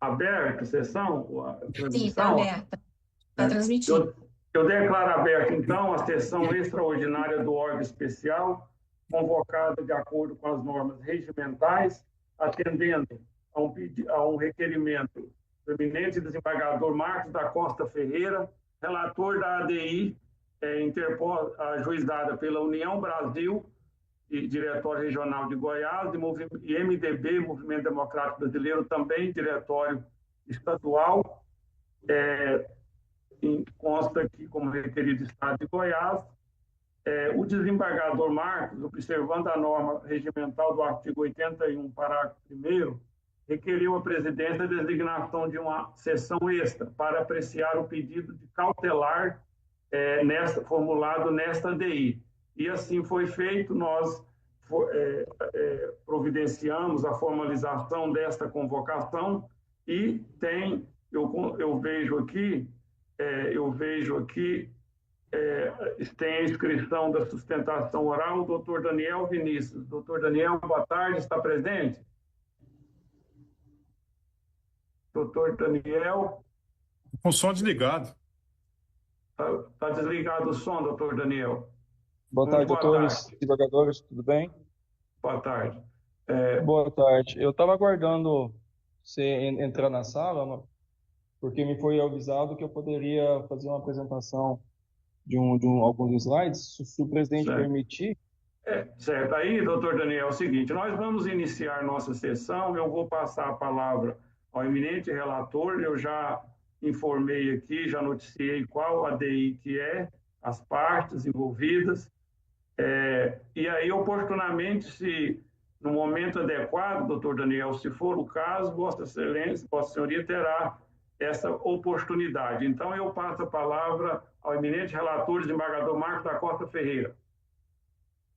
aberta a sessão, a Sim, está transmissão? aberta. Está Né? transmitindo. Eu declaro aberta, então, a sessão extraordinária do órgão especial, convocada de acordo com as normas regimentais, atendendo a um requerimento do eminente desembargador Marcos da Costa Ferreira, relator da ADI, ajuizada pela União Brasil, e Diretório Regional de Goiás, e MDB, Movimento Democrático Brasileiro, também Diretório Estadual, consta aqui como requerido Estado de Goiás. O desembargador Marcos, observando a norma regimental do artigo 81, parágrafo 1º, requeriu à presidência a designação de uma sessão extra para apreciar o pedido de cautelar formulado nesta DI. E assim foi feito, nós providenciamos a formalização desta convocação e eu vejo aqui tem a inscrição da sustentação oral, o doutor Daniel Vinícius. Doutor Daniel, boa tarde, está presente? Doutor Daniel? Com o som desligado. Está desligado o som, doutor Daniel. Boa tarde, doutores, desembargadores, tudo bem? Boa tarde. Boa tarde. Eu estava aguardando você entrar na sala, porque me foi avisado que eu poderia fazer uma apresentação de alguns slides, se o presidente permitir. Certo. Aí, doutor Daniel, é o seguinte, nós vamos iniciar nossa sessão, eu vou passar a palavra ao eminente relator, eu já informei aqui, já noticiei qual a DI que é, as partes envolvidas, e aí, oportunamente, se no momento adequado, doutor Daniel, se for o caso, Vossa Excelência, Vossa Senhoria terá essa oportunidade. Então, eu passo a palavra ao eminente relator, desembargador Marcos da Costa Ferreira.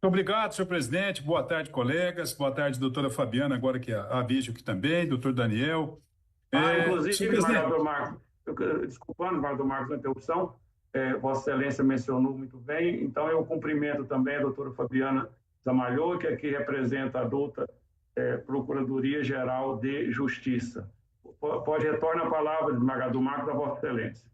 Muito obrigado, senhor presidente. Boa tarde, colegas. Boa tarde, doutora Fabiana, agora que a vejo aqui também, doutor Daniel. Inclusive, desembargador Marcos, desculpando, desembargador Marcos, a interrupção, Vossa Excelência mencionou muito bem, então eu cumprimento também a doutora Fabiana Zamalhô, que aqui representa a douta Procuradoria-Geral de Justiça. Pode retornar a palavra, desembargador Marcos, a Vossa Excelência.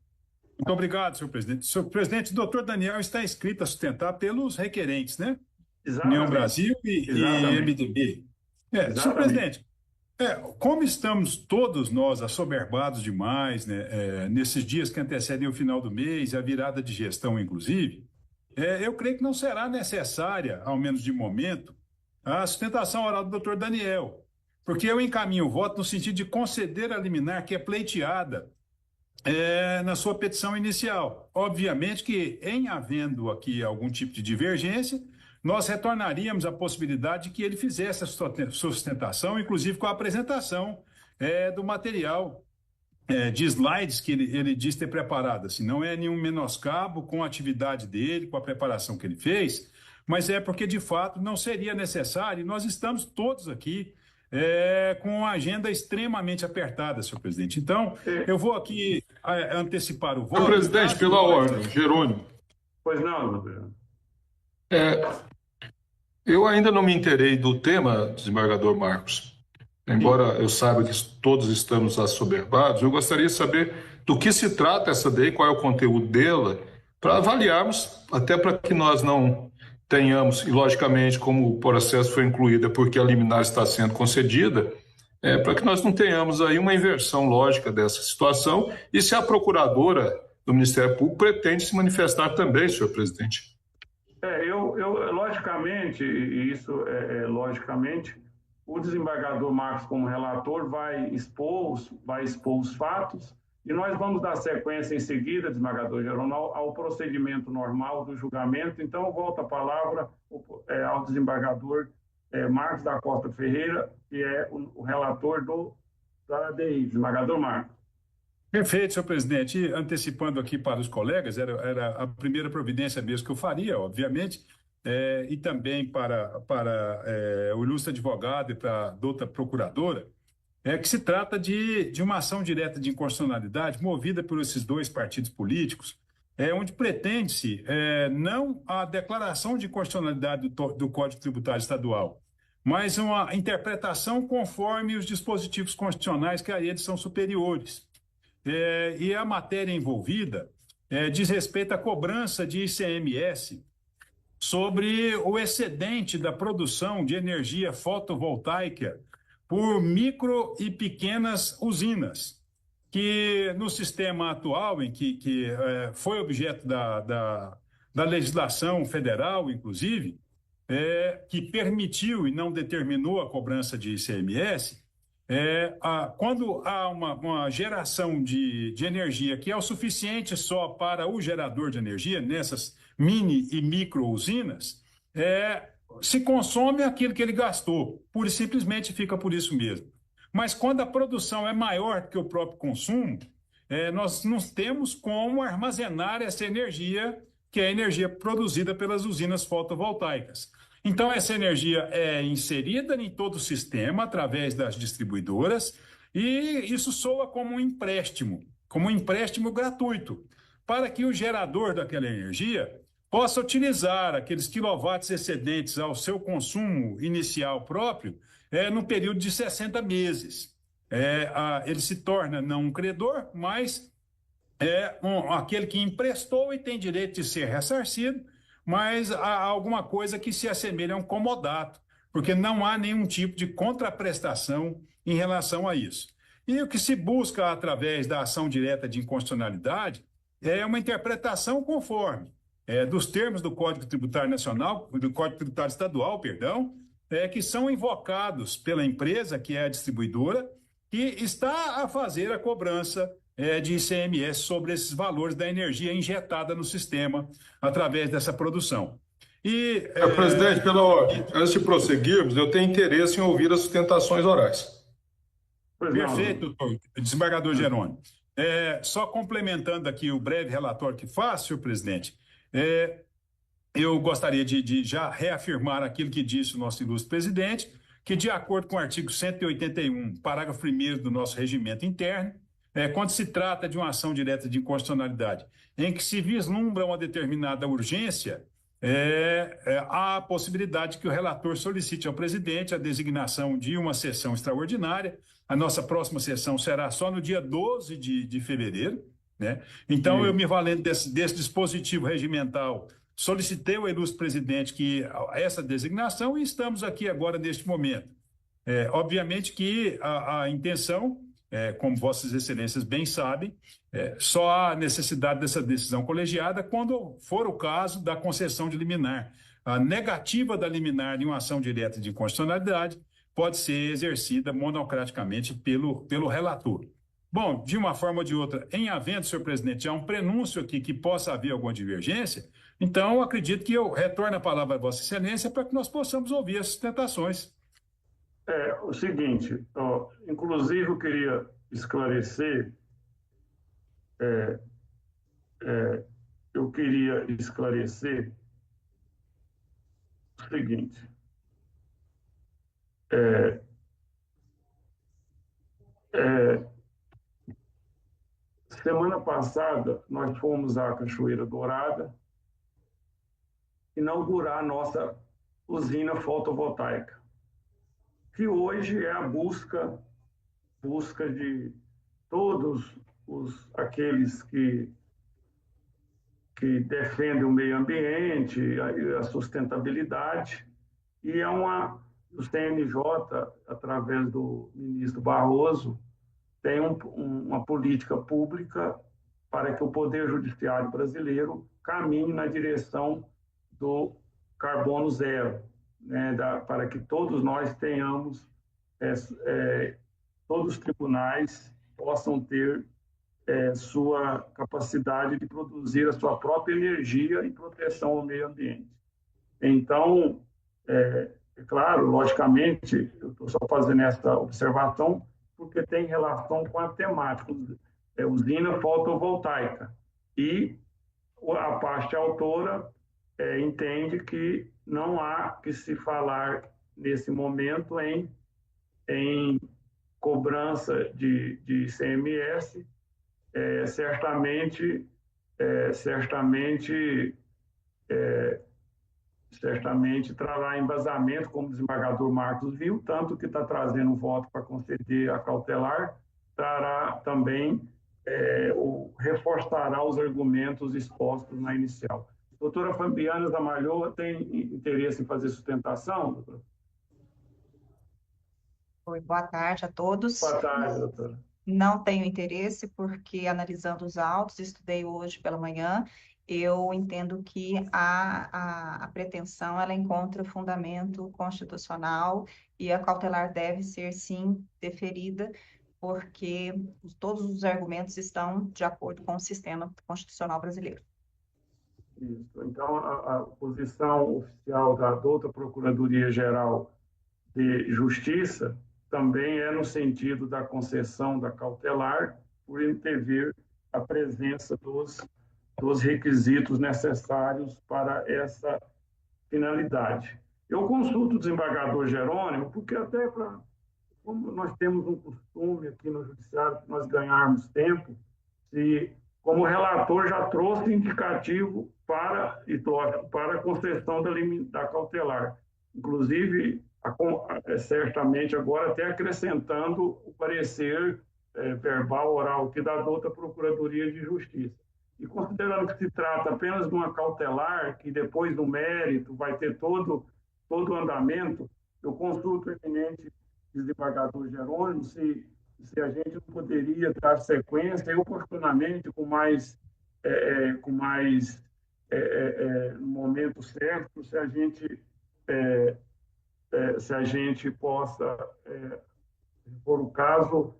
Muito obrigado, senhor presidente. Senhor presidente, o doutor Daniel está inscrito a sustentar pelos requerentes, né? Exatamente. União Brasil e MDB. Senhor presidente, como estamos todos nós assoberbados demais, né, nesses dias que antecedem o final do mês, a virada de gestão, inclusive, eu creio que não será necessária, ao menos de momento, a sustentação oral do doutor Daniel, porque eu encaminho o voto no sentido de conceder a liminar que é pleiteada na sua petição inicial. Obviamente que, em havendo aqui algum tipo de divergência, nós retornaríamos à possibilidade de que ele fizesse a sustentação, inclusive com a apresentação do material de slides que ele diz ter preparado. Assim, não é nenhum menoscabo com a atividade dele, com a preparação que ele fez, mas é porque, de fato, não seria necessário, e nós estamos todos aqui com uma agenda extremamente apertada, senhor presidente. Então, eu vou aqui antecipar o voto. Senhor presidente, pela ordem, Jerônimo. Pois não, doutor. Eu ainda não me inteirei do tema, desembargador Marcos. Embora eu saiba que todos estamos assoberbados, eu gostaria de saber do que se trata essa lei, qual é o conteúdo dela, para avaliarmos, até para que nós não tenhamos, e logicamente, como o processo foi incluído, é porque a liminar está sendo concedida, para que nós não tenhamos aí uma inversão lógica dessa situação, e se a procuradora do Ministério Público pretende se manifestar também, senhor presidente. Logicamente, logicamente, o desembargador Marcos, como relator, vai expor os fatos, e nós vamos dar sequência em seguida, desembargador Jerônimo, ao procedimento normal do julgamento. Então, eu volto a palavra ao desembargador Marcos da Costa Ferreira, que é o relator da ADI. Desembargador Marcos. Perfeito, senhor presidente. Antecipando aqui para os colegas, era a primeira providência mesmo que eu faria, obviamente, e também para o ilustre advogado e para a douta procuradora, que se trata de uma ação direta de inconstitucionalidade movida por esses dois partidos políticos, onde pretende-se não a declaração de inconstitucionalidade do Código Tributário Estadual, mas uma interpretação conforme os dispositivos constitucionais que a eles são superiores. E a matéria envolvida diz respeito à cobrança de ICMS sobre o excedente da produção de energia fotovoltaica por micro e pequenas usinas, que no sistema atual, em que foi objeto da legislação federal, inclusive, que permitiu e não determinou a cobrança de ICMS, quando há uma geração de energia que é o suficiente só para o gerador de energia, nessas mini e micro usinas, se consome aquilo que ele gastou, pura e simplesmente fica por isso mesmo. Mas quando a produção é maior que o próprio consumo, nós não temos como armazenar essa energia, que é a energia produzida pelas usinas fotovoltaicas. Então, essa energia é inserida em todo o sistema através das distribuidoras e isso soa como um empréstimo gratuito, para que o gerador daquela energia possa utilizar aqueles quilowatts excedentes ao seu consumo inicial próprio no período de 60 meses. Ele se torna não um credor, mas aquele que emprestou e tem direito de ser ressarcido, mas há alguma coisa que se assemelha a um comodato, porque não há nenhum tipo de contraprestação em relação a isso. E o que se busca através da ação direta de inconstitucionalidade é uma interpretação conforme dos termos do Código Tributário Nacional, do Código Tributário Estadual, perdão, que são invocados pela empresa, que é a distribuidora, que está a fazer a cobrança de ICMS sobre esses valores da energia injetada no sistema através dessa produção. Presidente, pela ordem, antes de prosseguirmos, eu tenho interesse em ouvir as sustentações orais. Perfeito, doutor, desembargador Jerônimo. Só complementando aqui o breve relatório que faço, senhor presidente, eu gostaria de já reafirmar aquilo que disse o nosso ilustre presidente, que de acordo com o artigo 181, parágrafo 1º do nosso regimento interno, quando se trata de uma ação direta de inconstitucionalidade em que se vislumbra uma determinada urgência, há a possibilidade que o relator solicite ao presidente a designação de uma sessão extraordinária. A nossa próxima sessão será só no dia 12 de fevereiro, né? Então, eu me valendo desse dispositivo regimental, solicitei ao ilustre presidente que essa designação e estamos aqui agora neste momento. Obviamente que a intenção, como vossas excelências bem sabem, só há necessidade dessa decisão colegiada quando for o caso da concessão de liminar. A negativa da liminar em uma ação direta de inconstitucionalidade pode ser exercida monocraticamente pelo relator. Bom, de uma forma ou de outra, em havendo, senhor presidente, há um prenúncio aqui que possa haver alguma divergência, então acredito que eu retorno a palavra a vossa excelência para que nós possamos ouvir as sustentações. O seguinte, inclusive eu queria esclarecer, o seguinte, semana passada nós fomos à Cachoeira Dourada inaugurar a nossa usina fotovoltaica, que hoje é a busca de todos aqueles que defendem o meio ambiente, a sustentabilidade, e o CNJ, através do ministro Barroso, tem uma política pública para que o Poder Judiciário brasileiro caminhe na direção do carbono zero, né, para que todos nós tenhamos, todos os tribunais possam ter sua capacidade de produzir a sua própria energia em proteção ao meio ambiente. Então, claro, logicamente, eu estou só fazendo essa observação porque tem relação com a temática, usina fotovoltaica. E a parte autora entende que não há que se falar nesse momento em cobrança de ICMS, certamente certamente trará embasamento, como o desembargador Marcos viu, tanto que está trazendo um voto para conceder a cautelar, trará também, reforçará os argumentos expostos na inicial. Doutora Fabiana Zamalhoa tem interesse em fazer sustentação, doutora? Oi, boa tarde a todos. Boa tarde, doutora. Não tenho interesse, porque analisando os autos, estudei hoje pela manhã, eu entendo que a pretensão ela encontra fundamento constitucional e a cautelar deve ser, sim, deferida, porque todos os argumentos estão de acordo com o sistema constitucional brasileiro. Isso. Então, a posição oficial da douta Procuradoria-Geral de Justiça também é no sentido da concessão da cautelar, por intervir a presença dos requisitos necessários para essa finalidade. Eu consulto o desembargador Jerônimo, porque até como nós temos um costume aqui no Judiciário, que nós ganharmos tempo, se como relator já trouxe indicativo para a concessão da cautelar. Inclusive, certamente agora até acrescentando o parecer verbal oral que da douta Procuradoria de Justiça. E considerando que se trata apenas de uma cautelar, que depois do mérito vai ter todo o andamento, eu consulto o eminente desembargador Jerônimo se a gente não poderia dar sequência e oportunamente no momento certo, se a gente possa, se for o caso,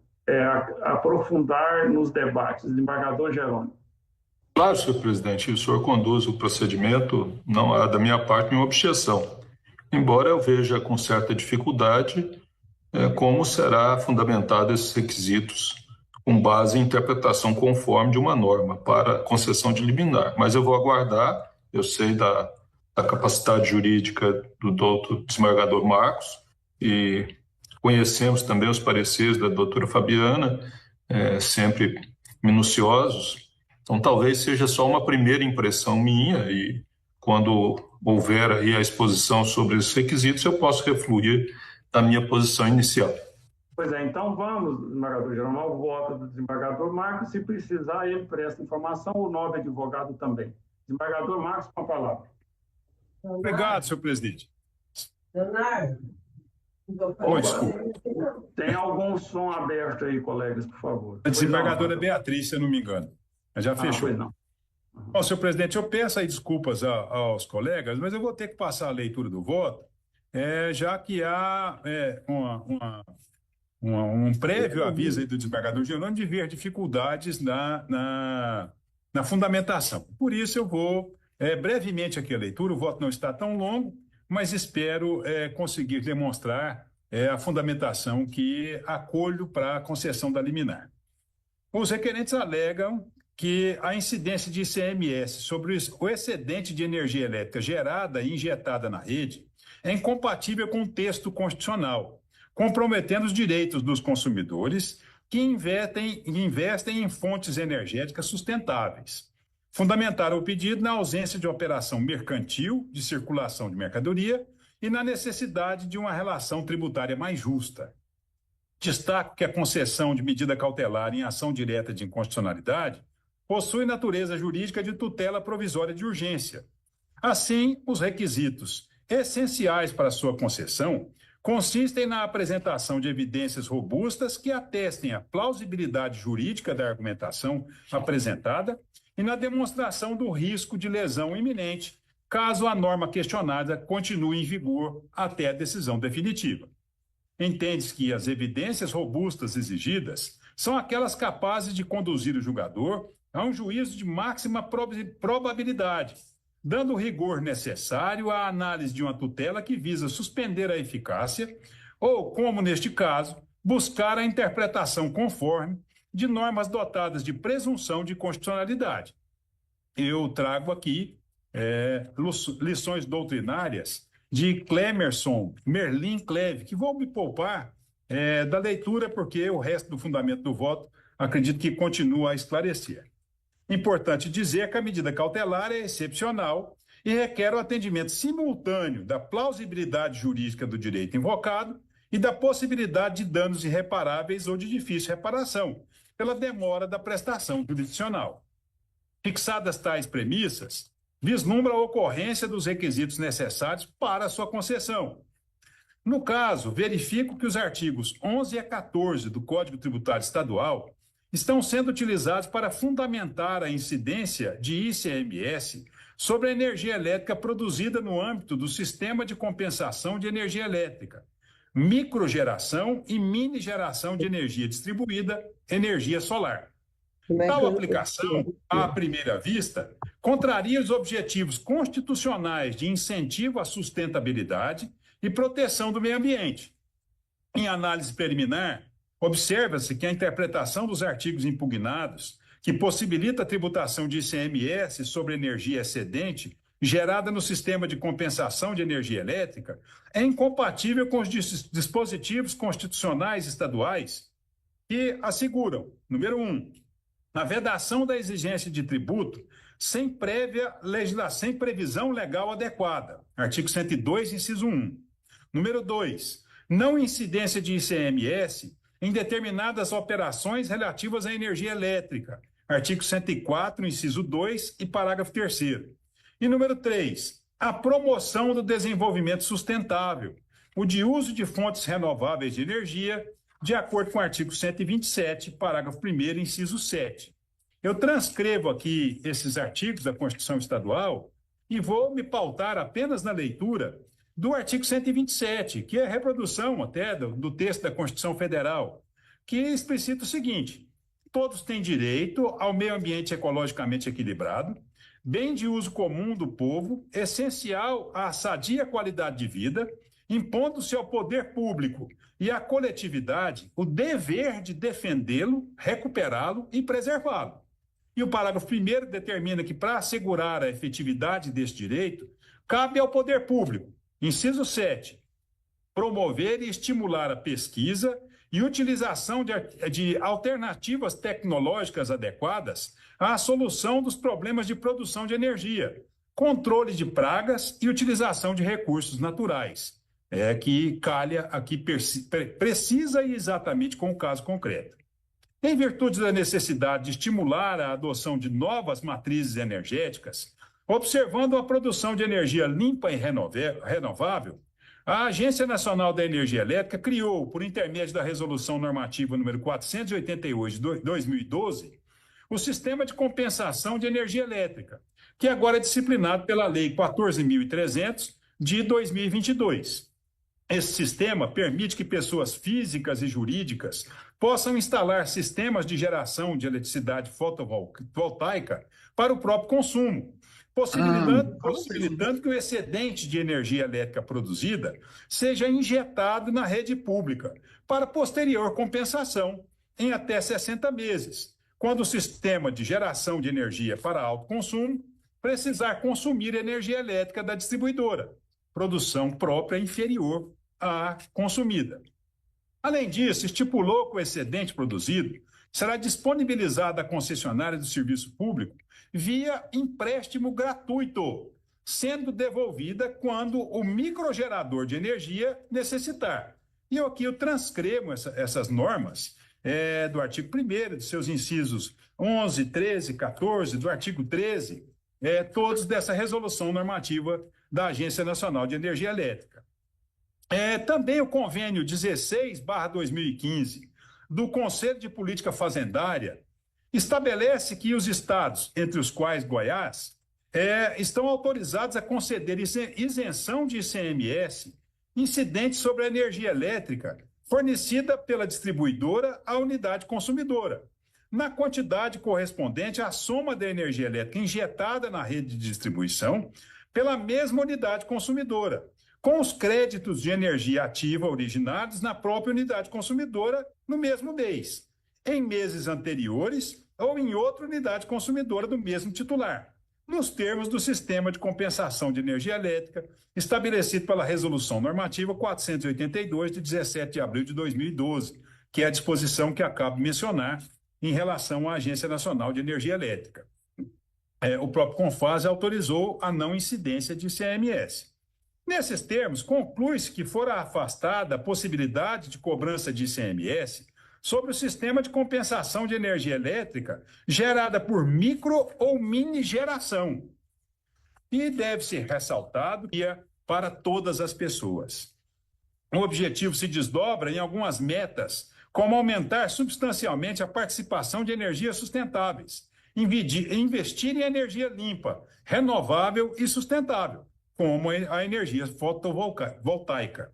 aprofundar nos debates. Desembargador Jerônimo. Claro, senhor presidente, o senhor conduz o procedimento, não há da minha parte nenhuma objeção. Embora eu veja com certa dificuldade como será fundamentado esses requisitos com base em interpretação conforme de uma norma para concessão de liminar. Mas eu vou aguardar, eu sei da capacidade jurídica do doutor desembargador Marcos e conhecemos também os pareceres da doutora Fabiana, sempre minuciosos. Então, talvez seja só uma primeira impressão minha e quando houver aí a exposição sobre esses requisitos, eu posso refluir da minha posição inicial. Pois é, então vamos, desembargador Jerônimo, ao voto do desembargador Marcos. Se precisar, ele presta informação, o nobre advogado também. Desembargador Marcos, com a palavra. Obrigado, senhor presidente. Leonardo. Desculpa. Tem algum som aberto aí, colegas, por favor? A desembargadora Beatriz, se eu não me engano. Já fechou. Pois não. Bom, senhor presidente, eu peço aí desculpas aos colegas, mas eu vou ter que passar a leitura do voto, já que há um prévio aviso aí do desembargador Jerônimo de ver dificuldades na fundamentação. Por isso, eu vou brevemente aqui a leitura, o voto não está tão longo, mas espero conseguir demonstrar a fundamentação que acolho para a concessão da liminar. Os requerentes alegam que a incidência de ICMS sobre o excedente de energia elétrica gerada e injetada na rede é incompatível com o texto constitucional, comprometendo os direitos dos consumidores que investem em fontes energéticas sustentáveis. Fundamentaram o pedido na ausência de operação mercantil de circulação de mercadoria e na necessidade de uma relação tributária mais justa. Destaco que a concessão de medida cautelar em ação direta de inconstitucionalidade possui natureza jurídica de tutela provisória de urgência. Assim, os requisitos essenciais para sua concessão consistem na apresentação de evidências robustas que atestem a plausibilidade jurídica da argumentação apresentada e na demonstração do risco de lesão iminente, caso a norma questionada continue em vigor até a decisão definitiva. Entende-se que as evidências robustas exigidas são aquelas capazes de conduzir o julgador a um juízo de máxima probabilidade, dando o rigor necessário à análise de uma tutela que visa suspender a eficácia ou, como neste caso, buscar a interpretação conforme de normas dotadas de presunção de constitucionalidade. Eu trago aqui lições doutrinárias de Clemerson Merlin Cleve, que vou me poupar da leitura, porque o resto do fundamento do voto acredito que continua a esclarecer. Importante dizer que a medida cautelar é excepcional e requer o atendimento simultâneo da plausibilidade jurídica do direito invocado e da possibilidade de danos irreparáveis ou de difícil reparação, pela demora da prestação jurisdicional. Fixadas tais premissas, vislumbra a ocorrência dos requisitos necessários para a sua concessão. No caso, verifico que os artigos 11 a 14 do Código Tributário Estadual estão sendo utilizados para fundamentar a incidência de ICMS sobre a energia elétrica produzida no âmbito do Sistema de Compensação de Energia Elétrica, microgeração e mini geração de energia distribuída, energia solar. Tal aplicação, à primeira vista, contraria os objetivos constitucionais de incentivo à sustentabilidade e proteção do meio ambiente. Em análise preliminar, observa-se que a interpretação dos artigos impugnados, que possibilita a tributação de ICMS sobre energia excedente gerada no sistema de compensação de energia elétrica, é incompatível com os dispositivos constitucionais estaduais que asseguram, número 1, a vedação da exigência de tributo sem previsão legal adequada, artigo 102, inciso 1. Número 2, não incidência de ICMS em determinadas operações relativas à energia elétrica, artigo 104, inciso 2 e parágrafo 3º. E número 3, a promoção do desenvolvimento sustentável, o de uso de fontes renováveis de energia, de acordo com o artigo 127, parágrafo 1º, inciso 7. Eu transcrevo aqui esses artigos da Constituição Estadual e vou me pautar apenas na leitura do artigo 127, que é a reprodução até do texto da Constituição Federal, que explicita o seguinte: todos têm direito ao meio ambiente ecologicamente equilibrado, bem de uso comum do povo, essencial à sadia qualidade de vida, impondo-se ao poder público e à coletividade o dever de defendê-lo, recuperá-lo e preservá-lo. E o parágrafo 1º determina que, para assegurar a efetividade desse direito, cabe ao poder público, inciso 7, promover e estimular a pesquisa e utilização de alternativas tecnológicas adequadas à solução dos problemas de produção de energia, controle de pragas e utilização de recursos naturais. Que calha aqui, precisa e exatamente com o caso concreto. Em virtude da necessidade de estimular a adoção de novas matrizes energéticas, observando a produção de energia limpa e renovável, a Agência Nacional da Energia Elétrica criou, por intermédio da Resolução Normativa número 488 de 2012, o Sistema de Compensação de Energia Elétrica, que agora é disciplinado pela Lei 14.300 de 2022. Esse sistema permite que pessoas físicas e jurídicas possam instalar sistemas de geração de eletricidade fotovoltaica para o próprio consumo, possibilitando que o excedente de energia elétrica produzida seja injetado na rede pública para posterior compensação em até 60 meses, quando o sistema de geração de energia para autoconsumo precisar consumir energia elétrica da distribuidora, produção própria inferior à consumida. Além disso, estipulou que o excedente produzido será disponibilizado à concessionária do serviço público via empréstimo gratuito, sendo devolvida quando o microgerador de energia necessitar. E eu transcrevo essas normas do artigo 1º, de seus incisos 11, 13, 14, do artigo 13, todos dessa resolução normativa da Agência Nacional de Energia Elétrica. Também o convênio 16/2015 do Conselho de Política Fazendária estabelece que os estados, entre os quais Goiás, estão autorizados a conceder isenção de ICMS incidente sobre a energia elétrica fornecida pela distribuidora à unidade consumidora, na quantidade correspondente à soma da energia elétrica injetada na rede de distribuição pela mesma unidade consumidora, com os créditos de energia ativa originados na própria unidade consumidora no mesmo mês, em meses anteriores ou em outra unidade consumidora do mesmo titular, nos termos do Sistema de Compensação de Energia Elétrica, estabelecido pela Resolução Normativa 482, de 17 de abril de 2012, que é a disposição que acabo de mencionar em relação à Agência Nacional de Energia Elétrica. o próprio CONFAS autorizou a não incidência de ICMS. Nesses termos, conclui-se que fora afastada a possibilidade de cobrança de ICMS sobre o sistema de compensação de energia elétrica gerada por micro ou mini geração. E deve ser ressaltado que é para todas as pessoas. O objetivo se desdobra em algumas metas, como aumentar substancialmente a participação de energias sustentáveis, investir em energia limpa, renovável e sustentável, como a energia fotovoltaica.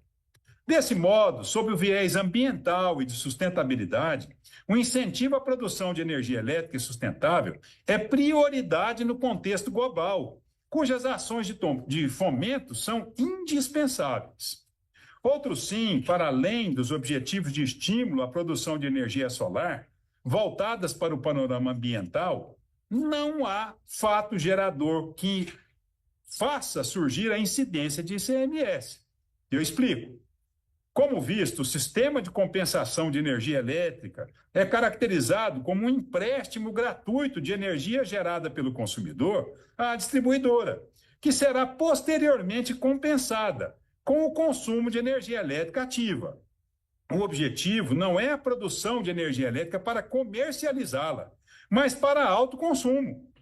Desse modo, sob o viés ambiental e de sustentabilidade, o incentivo à produção de energia elétrica sustentável é prioridade no contexto global, cujas ações de fomento são indispensáveis. Outro sim, para além dos objetivos de estímulo à produção de energia solar, voltadas para o panorama ambiental, não há fato gerador que faça surgir a incidência de ICMS. Eu explico. Como visto, o sistema de compensação de energia elétrica é caracterizado como um empréstimo gratuito de energia gerada pelo consumidor à distribuidora, que será posteriormente compensada com o consumo de energia elétrica ativa. O objetivo não é a produção de energia elétrica para comercializá-la, mas para autoconsumo.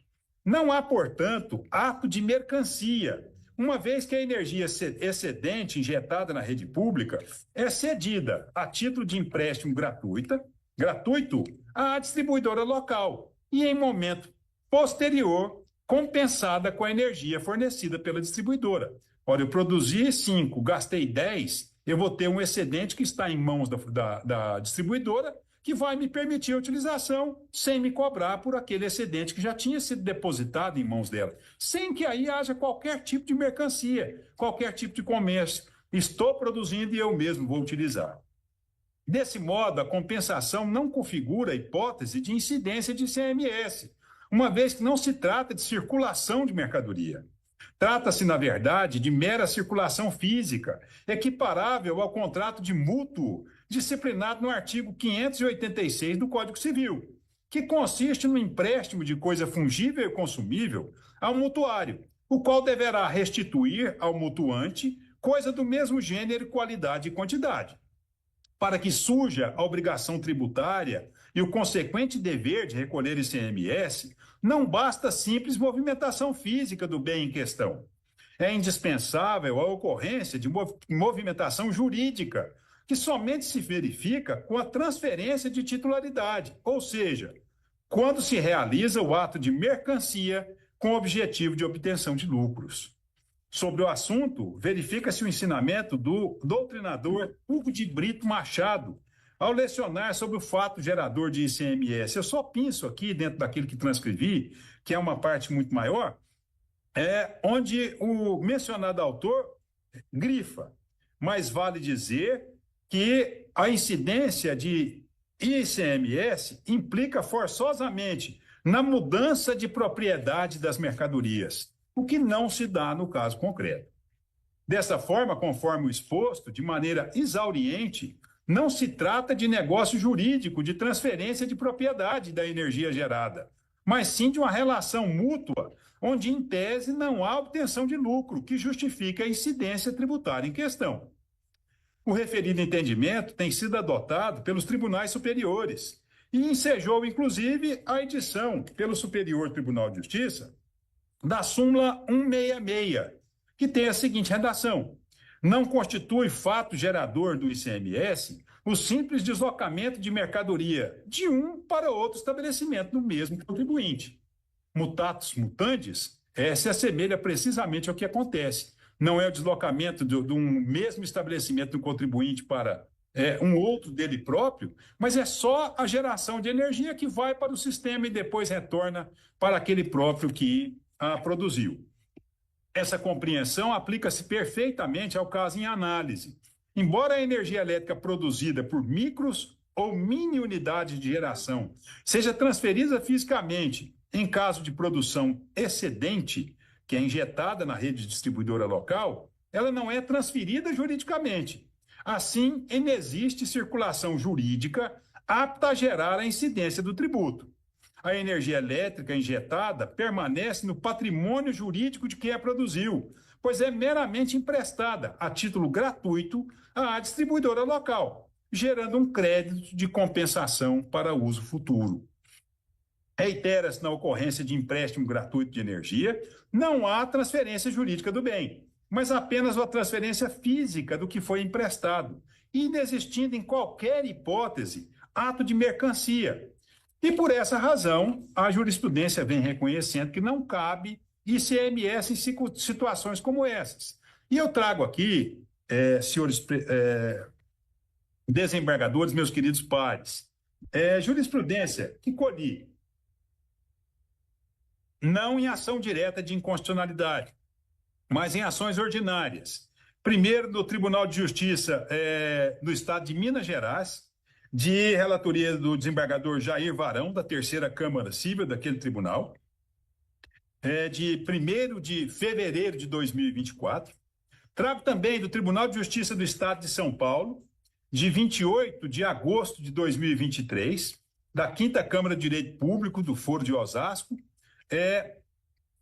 Não há, portanto, ato de mercancia, uma vez que a energia excedente injetada na rede pública é cedida a título de empréstimo gratuito à distribuidora local e, em momento posterior, compensada com a energia fornecida pela distribuidora. Olha, eu produzi 5, gastei 10, eu vou ter um excedente que está em mãos da distribuidora, que vai me permitir a utilização sem me cobrar por aquele excedente que já tinha sido depositado em mãos dela, sem que aí haja qualquer tipo de mercancia, qualquer tipo de comércio. Estou produzindo e eu mesmo vou utilizar. Desse modo, a compensação não configura a hipótese de incidência de ICMS, uma vez que não se trata de circulação de mercadoria. Trata-se, na verdade, de mera circulação física, equiparável ao contrato de mútuo disciplinado no artigo 586 do Código Civil, que consiste no empréstimo de coisa fungível e consumível ao mutuário, o qual deverá restituir ao mutuante coisa do mesmo gênero, qualidade e quantidade. Para que surja a obrigação tributária e o consequente dever de recolher ICMS, não basta simples movimentação física do bem em questão. É indispensável a ocorrência de movimentação jurídica, que somente se verifica com a transferência de titularidade, ou seja, quando se realiza o ato de mercancia com o objetivo de obtenção de lucros. Sobre o assunto, verifica-se o ensinamento do doutrinador Hugo de Brito Machado, ao lecionar sobre o fato gerador de ICMS. Eu só penso aqui, dentro daquilo que transcrevi, que é uma parte muito maior, onde o mencionado autor grifa, mas vale dizer que a incidência de ICMS implica forçosamente na mudança de propriedade das mercadorias, o que não se dá no caso concreto. Dessa forma, conforme o exposto, de maneira exauriente, não se trata de negócio jurídico de transferência de propriedade da energia gerada, mas sim de uma relação mútua, onde, em tese, não há obtenção de lucro que justifique a incidência tributária em questão. O referido entendimento tem sido adotado pelos tribunais superiores e ensejou, inclusive, a edição pelo Superior Tribunal de Justiça da súmula 166, que tem a seguinte redação: não constitui fato gerador do ICMS o simples deslocamento de mercadoria de um para outro estabelecimento do mesmo contribuinte. Mutatis mutandis, se assemelha precisamente ao que acontece. Não é o deslocamento de um mesmo estabelecimento do contribuinte para um outro dele próprio, mas é só a geração de energia que vai para o sistema e depois retorna para aquele próprio que a produziu. Essa compreensão aplica-se perfeitamente ao caso em análise. Embora a energia elétrica produzida por micros ou mini unidades de geração seja transferida fisicamente em caso de produção excedente, que é injetada na rede distribuidora local, ela não é transferida juridicamente. Assim, inexiste circulação jurídica apta a gerar a incidência do tributo. a energia elétrica injetada permanece no patrimônio jurídico de quem a produziu, pois é meramente emprestada a título gratuito à distribuidora local, gerando um crédito de compensação para uso futuro. Reitera-se na ocorrência de empréstimo gratuito de energia, não há transferência jurídica do bem, mas apenas a transferência física do que foi emprestado, inexistindo em qualquer hipótese ato de mercancia. E por essa razão, a jurisprudência vem reconhecendo que não cabe ICMS em situações como essas. E eu trago aqui, senhores desembargadores, meus queridos pares, jurisprudência que colhi, não em ação direta de inconstitucionalidade, mas em ações ordinárias. Primeiro, no Tribunal de Justiça do Estado de Minas Gerais, de relatoria do desembargador Jair Varão, da Terceira Câmara Civil daquele tribunal, de 1º de fevereiro de 2024. Trago também do Tribunal de Justiça do Estado de São Paulo, de 28 de agosto de 2023, da 5ª Câmara de Direito Público do Foro de Osasco,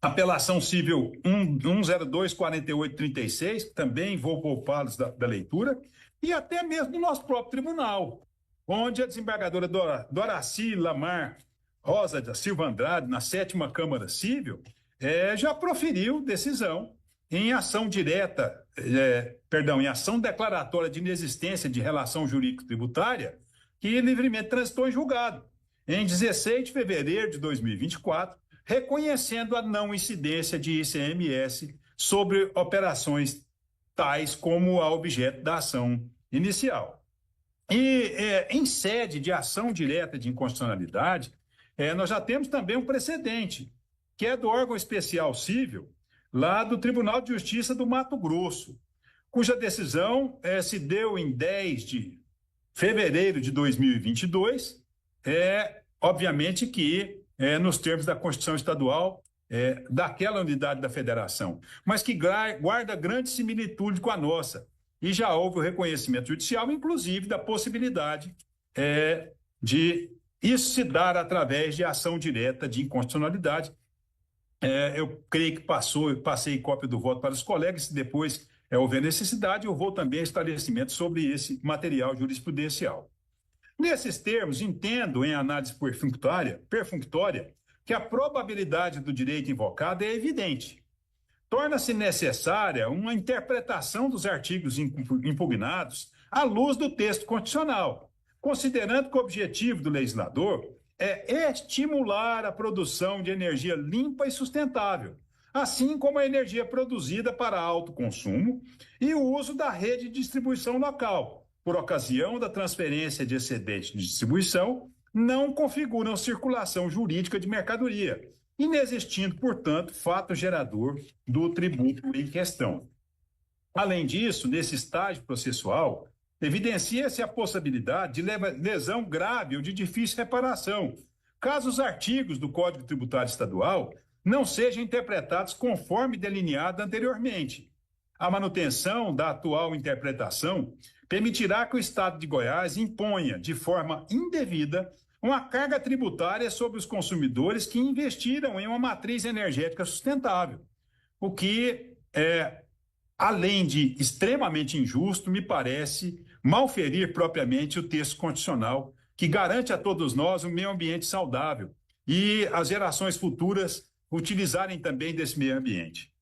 apelação civil 1024836, também vou poupá-los da leitura, e até mesmo do nosso próprio tribunal, onde a desembargadora Doraci Lamar Rosa da Silva Andrade, na 7ª Câmara Civil, já proferiu decisão em ação direta, em ação declaratória de inexistência de relação jurídico-tributária, que livremente transitou em julgado, em 16 de fevereiro de 2024, reconhecendo a não incidência de ICMS sobre operações tais como a objeto da ação inicial. E em sede de ação direta de inconstitucionalidade, nós já temos também um precedente, que é do órgão especial civil, lá do Tribunal de Justiça do Mato Grosso, cuja decisão se deu em 10 de fevereiro de 2022, obviamente que nos termos da Constituição Estadual daquela unidade da federação, mas que guarda grande similitude com a nossa. E já houve o reconhecimento judicial, inclusive, da possibilidade de isso se dar através de ação direta de inconstitucionalidade. Eu creio que passei cópia do voto para os colegas, se depois houver necessidade, eu vou também a esclarecimento sobre esse material jurisprudencial. Nesses termos, entendo, em análise perfunctória, que a probabilidade do direito invocado é evidente. Torna-se necessária uma interpretação dos artigos impugnados à luz do texto constitucional, considerando que o objetivo do legislador é estimular a produção de energia limpa e sustentável, assim como a energia produzida para alto consumo e o uso da rede de distribuição local, por ocasião da transferência de excedente de distribuição, não configuram circulação jurídica de mercadoria, inexistindo, portanto, fato gerador do tributo em questão. Além disso, nesse estágio processual, evidencia-se a possibilidade de lesão grave ou de difícil reparação, caso os artigos do Código Tributário Estadual não sejam interpretados conforme delineado anteriormente. A manutenção da atual interpretação permitirá que o Estado de Goiás imponha, de forma indevida, uma carga tributária sobre os consumidores que investiram em uma matriz energética sustentável, o que, além de extremamente injusto, me parece malferir propriamente o texto constitucional que garante a todos nós um meio ambiente saudável e as gerações futuras utilizarem também desse meio ambiente.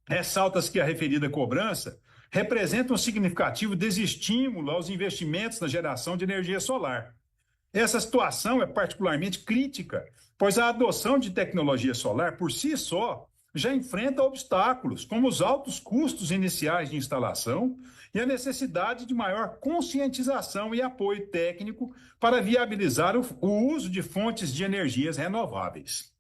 Ressalta-se que a referida cobrança representa um significativo desestímulo aos investimentos na geração de energia solar. Essa situação é particularmente crítica, pois a adoção de tecnologia solar por si só já enfrenta obstáculos, como os altos custos iniciais de instalação e a necessidade de maior conscientização e apoio técnico para viabilizar o uso de fontes de energias renováveis.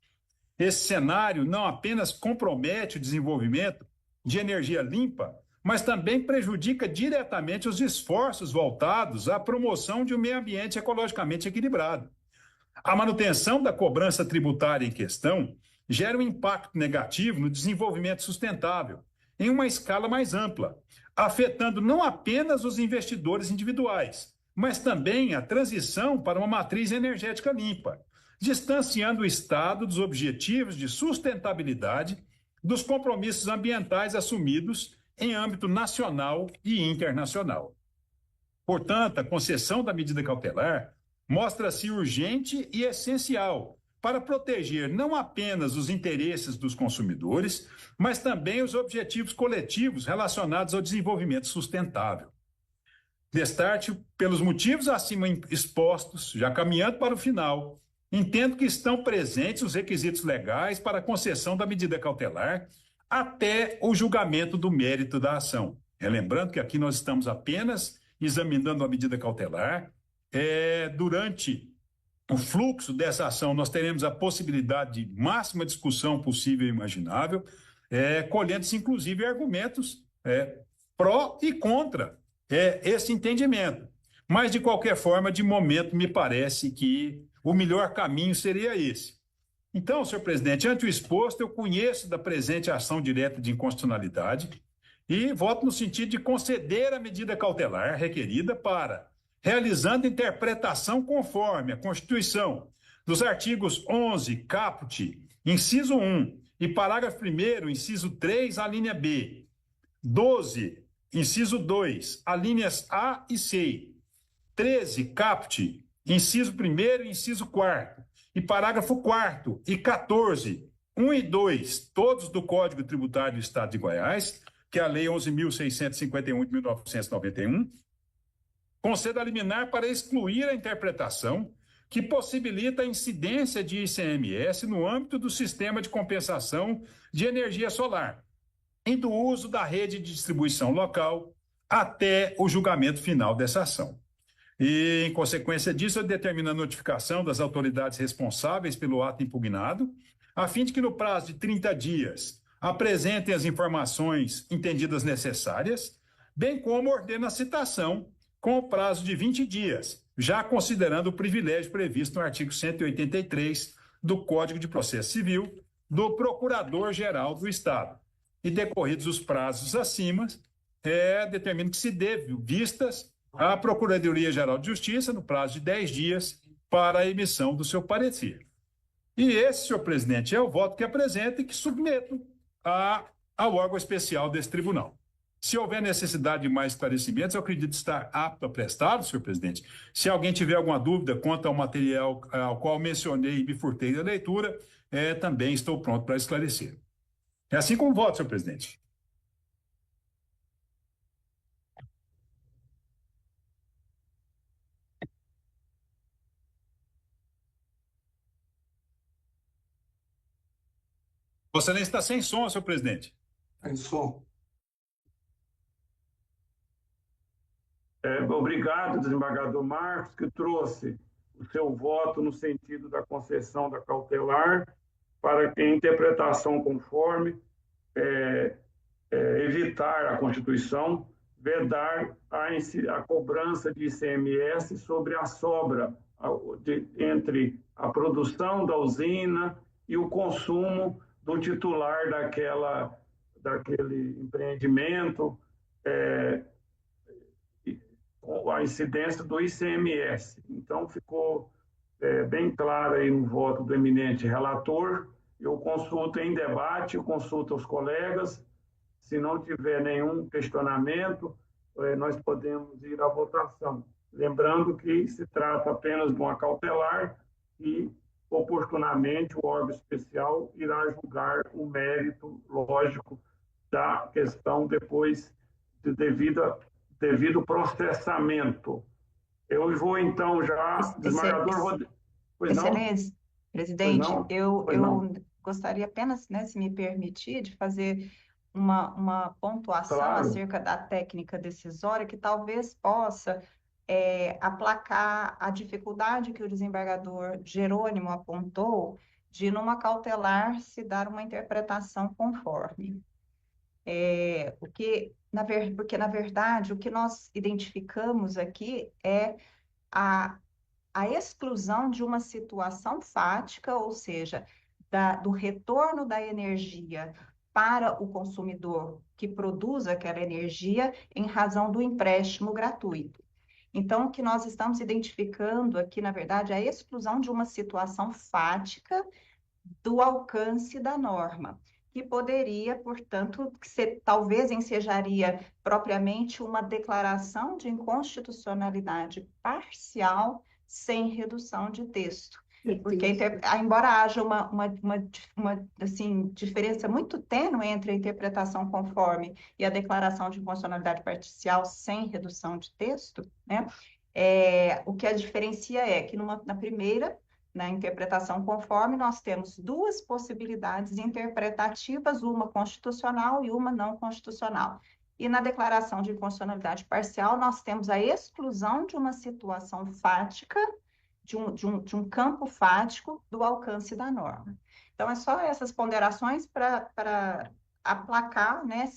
Esse cenário não apenas compromete o desenvolvimento de energia limpa, mas também prejudica diretamente os esforços voltados à promoção de um meio ambiente ecologicamente equilibrado. A manutenção da cobrança tributária em questão gera um impacto negativo no desenvolvimento sustentável, em uma escala mais ampla, afetando não apenas os investidores individuais, mas também a transição para uma matriz energética limpa, distanciando o Estado dos objetivos de sustentabilidade dos compromissos ambientais assumidos em âmbito nacional e internacional. Portanto, a concessão da medida cautelar mostra-se urgente e essencial para proteger não apenas os interesses dos consumidores, mas também os objetivos coletivos relacionados ao desenvolvimento sustentável. Destarte, pelos motivos acima expostos, já caminhando para o final, entendo que estão presentes os requisitos legais para a concessão da medida cautelar até o julgamento do mérito da ação. Lembrando que aqui nós estamos apenas examinando a medida cautelar. Durante o fluxo dessa ação, nós teremos a possibilidade de máxima discussão possível e imaginável, colhendo-se, inclusive, argumentos pró e contra esse entendimento. Mas, de qualquer forma, de momento, me parece que o melhor caminho seria esse. Então, senhor presidente, ante o exposto, eu conheço da presente ação direta de inconstitucionalidade e voto no sentido de conceder a medida cautelar requerida para, realizando interpretação conforme a Constituição dos artigos 11, caput, inciso 1, e parágrafo 1º, inciso 3, a linha B, 12, inciso 2, alíneas A e C, 13, caput, inciso 1º e inciso 4º, e parágrafo 4º e 14, 1 e 2, todos do Código Tributário do Estado de Goiás, que é a Lei 11.651 de 1991, conceda a liminar para excluir a interpretação que possibilita a incidência de ICMS no âmbito do sistema de compensação de energia solar e do uso da rede de distribuição local até o julgamento final dessa ação. E, em consequência disso, eu determino a notificação das autoridades responsáveis pelo ato impugnado, a fim de que, no prazo de 30 dias, apresentem as informações entendidas necessárias, bem como ordena a citação com o prazo de 20 dias, já considerando o privilégio previsto no artigo 183 do Código de Processo Civil do Procurador-Geral do Estado. E, decorridos os prazos acima, determino que se dê vistas à Procuradoria-Geral de Justiça, no prazo de 10 dias, para a emissão do seu parecer. E esse, senhor presidente, é o voto que apresento e que submeto ao órgão especial desse tribunal. Se houver necessidade de mais esclarecimentos, eu acredito estar apto a prestá-los, senhor presidente. Se alguém tiver alguma dúvida quanto ao material ao qual mencionei e me furtei da leitura, também estou pronto para esclarecer. É assim como voto, senhor presidente. Vossa Excelência está sem som, senhor presidente. Sem som. Obrigado, desembargador Marcos, que trouxe o seu voto no sentido da concessão da cautelar para que a interpretação conforme evitar a Constituição, vedar a cobrança de ICMS sobre a sobra entre a produção da usina e o consumo do titular daquele empreendimento, a incidência do ICMS. Então, ficou bem claro aí no voto do eminente relator. Eu consulto em debate, eu consulto os colegas. Se não tiver nenhum questionamento, nós podemos ir à votação. Lembrando que se trata apenas de uma cautelar e, oportunamente, o órgão especial irá julgar o mérito lógico da questão depois de devido processamento. Eu vou, então, já... Excelência, presidente, eu gostaria apenas, se me permitir, de fazer uma pontuação acerca da técnica decisória que talvez possa aplacar a dificuldade que o desembargador Jerônimo apontou de, numa cautelar, se dar uma interpretação conforme. Porque, na verdade, o que nós identificamos aqui é a exclusão de uma situação fática, ou seja, do retorno da energia para o consumidor que produz aquela energia em razão do empréstimo gratuito. Então, o que nós estamos identificando aqui, na verdade, é a exclusão de uma situação fática do alcance da norma, que poderia, portanto, talvez ensejaria propriamente uma declaração de inconstitucionalidade parcial sem redução de texto. Porque, embora haja assim, diferença muito tênue entre a interpretação conforme e a declaração de inconstitucionalidade parcial sem redução de texto, né? O que a diferencia é que na primeira, na interpretação conforme, nós temos duas possibilidades interpretativas, uma constitucional e uma não constitucional. E na declaração de inconstitucionalidade parcial, nós temos a exclusão de uma situação fática, de um campo fático do alcance da norma. Então, é só essas ponderações para aplacar, né,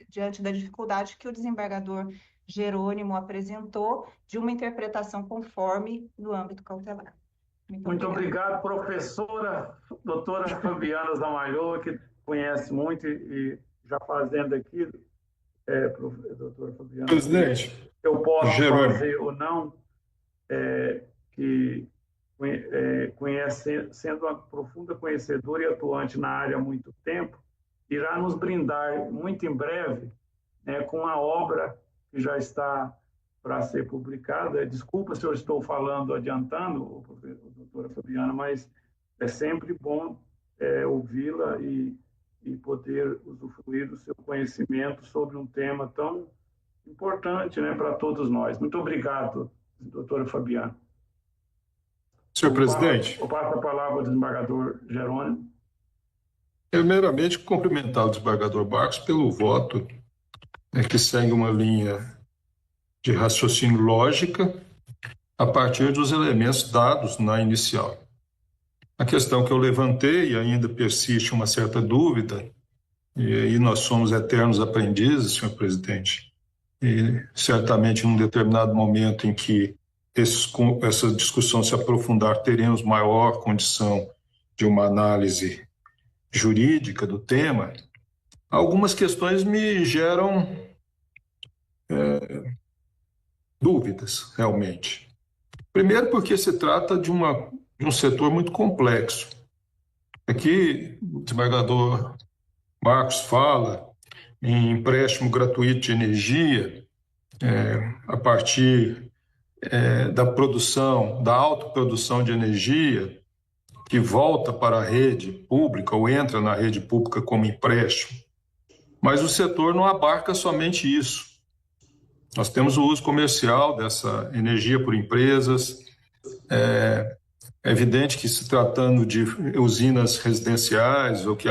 diante da dificuldade que o desembargador Jerônimo apresentou de uma interpretação conforme no âmbito cautelar. Muito obrigado, professora, doutora Fabiana Zamalhoa, que conhece muito e já fazendo aqui, doutora Fabiana. Presidente, eu posso Jerônimo. Fazer ou não, que sendo uma profunda conhecedora e atuante na área há muito tempo, irá nos brindar muito em breve, né, com uma obra que já está para ser publicada. Desculpa se eu estou falando, adiantando, doutora Fabiana, mas é sempre bom ouvi-la e poder usufruir do seu conhecimento sobre um tema tão importante, né, para todos nós. Muito obrigado, doutora Fabiana. Senhor presidente. Eu passo a palavra ao desembargador Jerônimo. Primeiramente, cumprimentar o desembargador Marcos pelo voto, que segue uma linha de raciocínio lógica a partir dos elementos dados na inicial. A questão que eu levantei, e ainda persiste uma certa dúvida, e aí nós somos eternos aprendizes, senhor presidente, e certamente num determinado momento em que essa discussão se aprofundar, teremos maior condição de uma análise jurídica do tema. Algumas questões me geram dúvidas, realmente. Primeiro, porque se trata de um setor muito complexo. Aqui, o desembargador Marcos fala em empréstimo gratuito de energia a partir da produção, da autoprodução de energia que volta para a rede pública ou entra na rede pública como empréstimo. Mas o setor não abarca somente isso. Nós temos o uso comercial dessa energia por empresas. É evidente que, se tratando de usinas residenciais ou que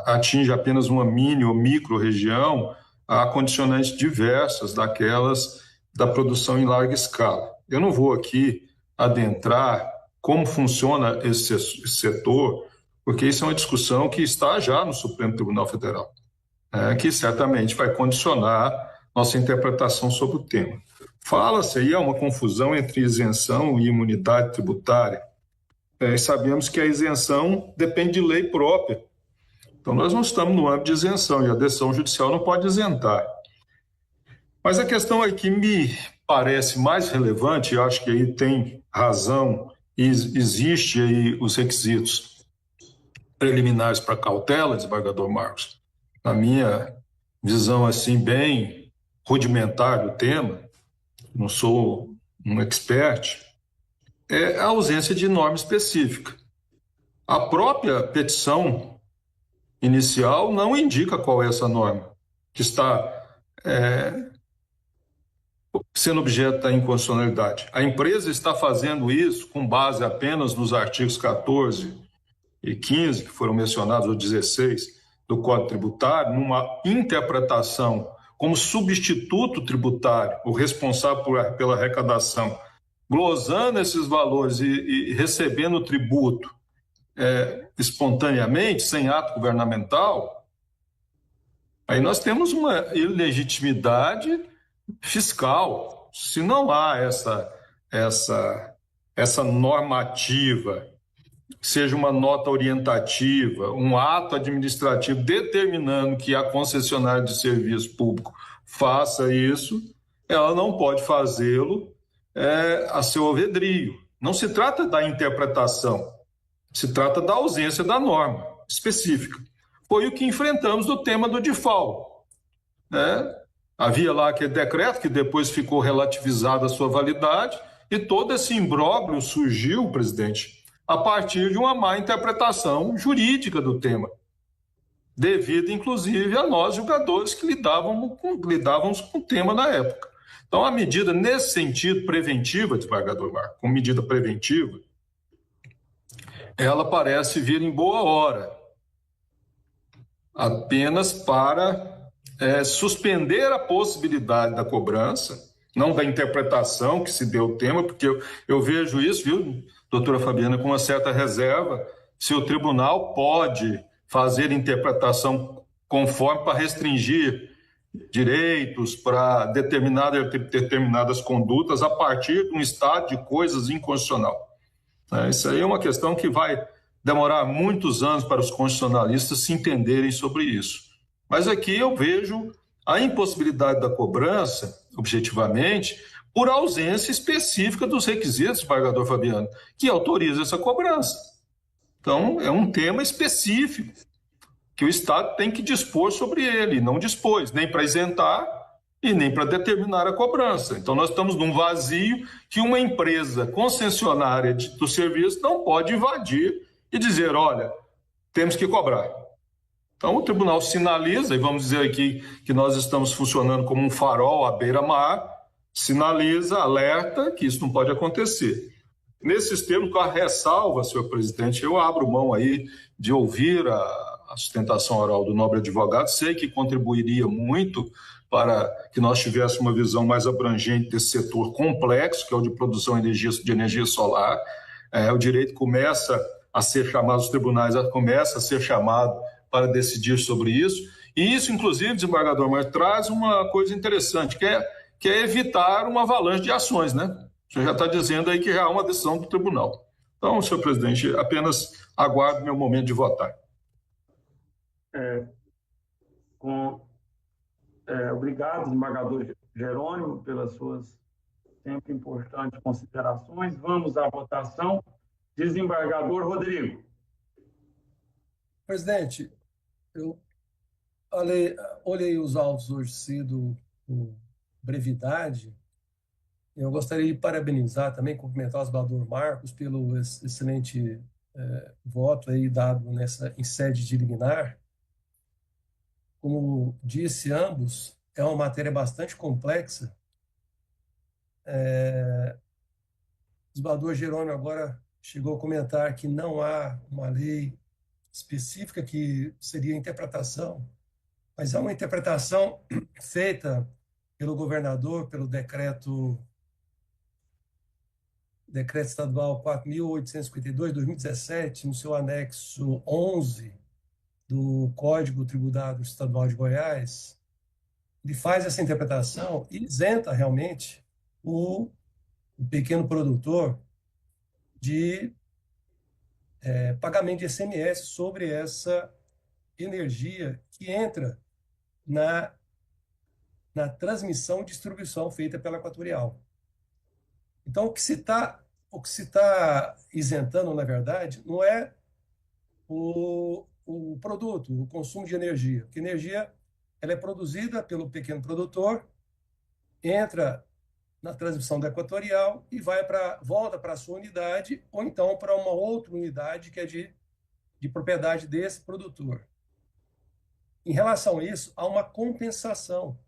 atinge apenas uma mini ou micro região, há condicionantes diversas daquelas da produção em larga escala. Eu não vou aqui adentrar como funciona esse setor, porque isso é uma discussão que está já no Supremo Tribunal Federal, que certamente vai condicionar nossa interpretação sobre o tema. Fala-se aí, há uma confusão entre isenção e imunidade tributária. Sabemos que a isenção depende de lei própria. Então, nós não estamos no âmbito de isenção, e a decisão judicial não pode isentar. Mas a questão aí que me parece mais relevante, e acho que aí tem razão, e existe aí os requisitos preliminares para cautela, desembargador Marcos, na minha visão assim bem rudimentar do tema, não sou um expert, é a ausência de norma específica. A própria petição inicial não indica qual é essa norma que está sendo objeto da inconstitucionalidade. A empresa está fazendo isso com base apenas nos artigos 14 e 15, que foram mencionados, ou 16, do Código Tributário, numa interpretação como substituto tributário, o responsável pela arrecadação, glosando esses valores e recebendo o tributo espontaneamente, sem ato governamental, aí nós temos uma ilegitimidade fiscal. Se não há essa normativa, seja uma nota orientativa, um ato administrativo determinando que a concessionária de serviço público faça isso, ela não pode fazê-lo a seu alvedrio. Não se trata da interpretação, se trata da ausência da norma específica. Foi o que enfrentamos no tema do default, né? Havia lá aquele decreto que depois ficou relativizada a sua validade e todo esse imbróglio surgiu, presidente, a partir de uma má interpretação jurídica do tema, devido, inclusive, a nós, julgadores, que lidávamos com o tema na época. Então, a medida nesse sentido preventiva, desembargador Marco, como medida preventiva, ela parece vir em boa hora, apenas para suspender a possibilidade da cobrança, não da interpretação que se deu o tema, porque eu vejo isso, viu, doutora Fabiana, com uma certa reserva, se o tribunal pode fazer interpretação conforme para restringir direitos, para determinadas condutas a partir de um estado de coisas inconstitucional. Isso aí é uma questão que vai demorar muitos anos para os constitucionalistas se entenderem sobre isso. Mas aqui eu vejo a impossibilidade da cobrança, objetivamente, por ausência específica dos requisitos, desembargador Fabiano, que autoriza essa cobrança. Então, é um tema específico que o Estado tem que dispor sobre ele, não dispôs nem para isentar e nem para determinar a cobrança. Então, nós estamos num vazio que uma empresa concessionária do serviço não pode invadir e dizer, olha, temos que cobrar. Então, o tribunal sinaliza, e vamos dizer aqui que nós estamos funcionando como um farol à beira-mar, sinaliza, alerta que isso não pode acontecer. Nesses termos, com a ressalva, senhor presidente, eu abro mão aí de ouvir a sustentação oral do nobre advogado, sei que contribuiria muito para que nós tivéssemos uma visão mais abrangente desse setor complexo, que é o de produção de energia solar. O direito começa a ser chamado, os tribunais começam a ser chamados para decidir sobre isso. E isso, inclusive, desembargador, mas traz uma coisa interessante, que é evitar uma avalanche de ações, né? O senhor já está dizendo aí que já há uma decisão do tribunal. Então, senhor presidente, apenas aguardo meu momento de votar. Obrigado, desembargador Jerônimo, pelas suas sempre importantes considerações. Vamos à votação. Desembargador Rodrigo. Presidente, eu olhei os autos hoje cedo com brevidade. Eu gostaria de parabenizar também, cumprimentar o desembargador Marcos pelo excelente voto aí dado em sede de liminar. Como disse ambos, é uma matéria bastante complexa. O desembargador Jerônimo agora chegou a comentar que não há uma lei específica que seria a interpretação, mas há uma interpretação feita pelo governador, pelo decreto estadual 4.852, 2017, no seu anexo 11 do Código Tributário Estadual de Goiás. Ele faz essa interpretação e isenta realmente o pequeno produtor de pagamento de ICMS sobre essa energia que entra na transmissão e distribuição feita pela Equatorial. Então, o que se está isentando, na verdade, não é o produto, o consumo de energia, porque energia ela é produzida pelo pequeno produtor, entra na transmissão da Equatorial e volta para a sua unidade ou então para uma outra unidade que é de propriedade desse produtor. Em relação a isso, há uma compensação.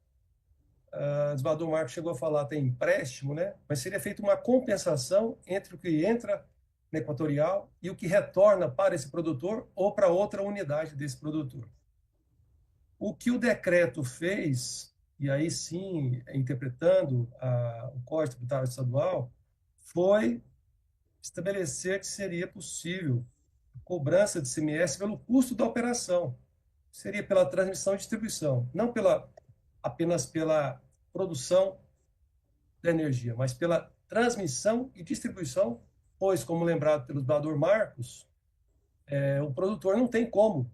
O desembargador Marcos chegou a falar até empréstimo, né? Mas seria feita uma compensação entre o que entra na Equatorial e o que retorna para esse produtor ou para outra unidade desse produtor. O que o decreto fez, e aí sim, interpretando o Código Tributário Estadual, foi estabelecer que seria possível a cobrança de ICMS pelo custo da operação. Seria pela transmissão e distribuição, não apenas pela produção da energia, mas pela transmissão e distribuição, pois, como lembrado pelo desembargador Marcos, o produtor não tem como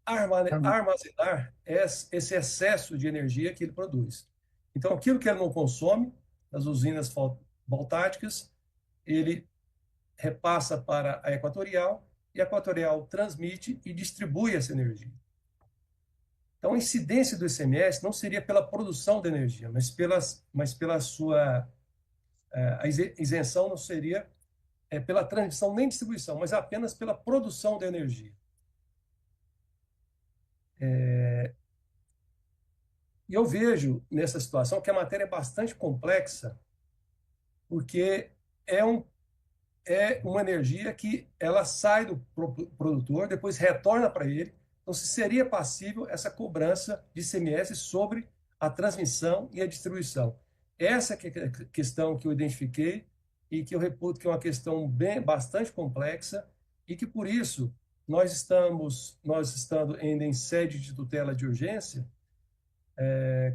armazenar esse excesso de energia que ele produz. Então, aquilo que ele não consome nas usinas voltáicas, ele repassa para a Equatorial, e a Equatorial transmite e distribui essa energia. Então, a incidência do ICMS não seria pela produção de energia, mas pela sua... A isenção não seria pela transmissão nem distribuição, mas apenas pela produção de energia. E eu vejo nessa situação que a matéria é bastante complexa, porque é uma energia que ela sai do produtor, depois retorna para ele. Então, se seria passível essa cobrança de ICMS sobre a transmissão e a distribuição. Essa que é a questão que eu identifiquei e que eu reputo que é uma questão bastante complexa e que, por isso, nós estando ainda em sede de tutela de urgência,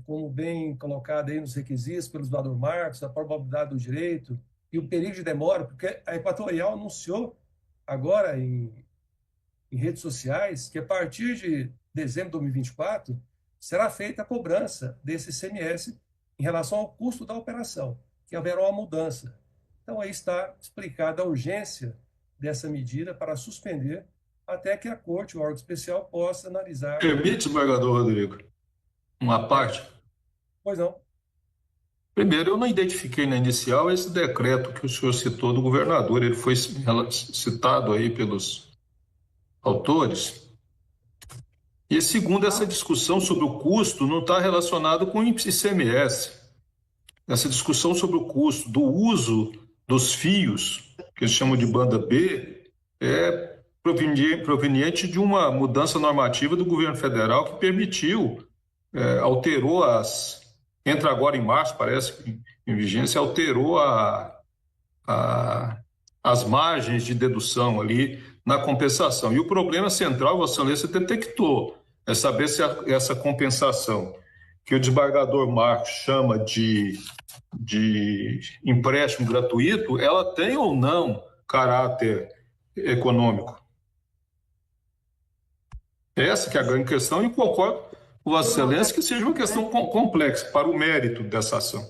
como bem colocado aí nos requisitos pelo doador Marcos, a probabilidade do direito e o perigo de demora, porque a Equatorial anunciou agora em redes sociais que a partir de dezembro de 2024 será feita a cobrança desse ICMS em relação ao custo da operação, que haverá uma mudança. Então, aí está explicada a urgência dessa medida para suspender até que a Corte, o órgão especial, possa analisar... Permite, desembargador Rodrigo, uma parte? Pois não. Primeiro, eu não identifiquei na inicial esse decreto que o senhor citou do governador. Ele foi citado aí pelos autores. E segundo, essa discussão sobre o custo não está relacionado com o ICMS. Essa discussão sobre o custo do uso dos fios, que eles chamam de banda B, é proveniente de uma mudança normativa do governo federal que permitiu, alterou entra agora em março, parece, em vigência, alterou as margens de dedução ali na compensação. E o problema central, Vossa Excelência detectou, é saber se essa compensação que o desembargador Marcos chama de empréstimo gratuito, ela tem ou não caráter econômico? Essa que é a grande questão, e concordo com Vossa Excelência que seja uma questão complexa para o mérito dessa ação.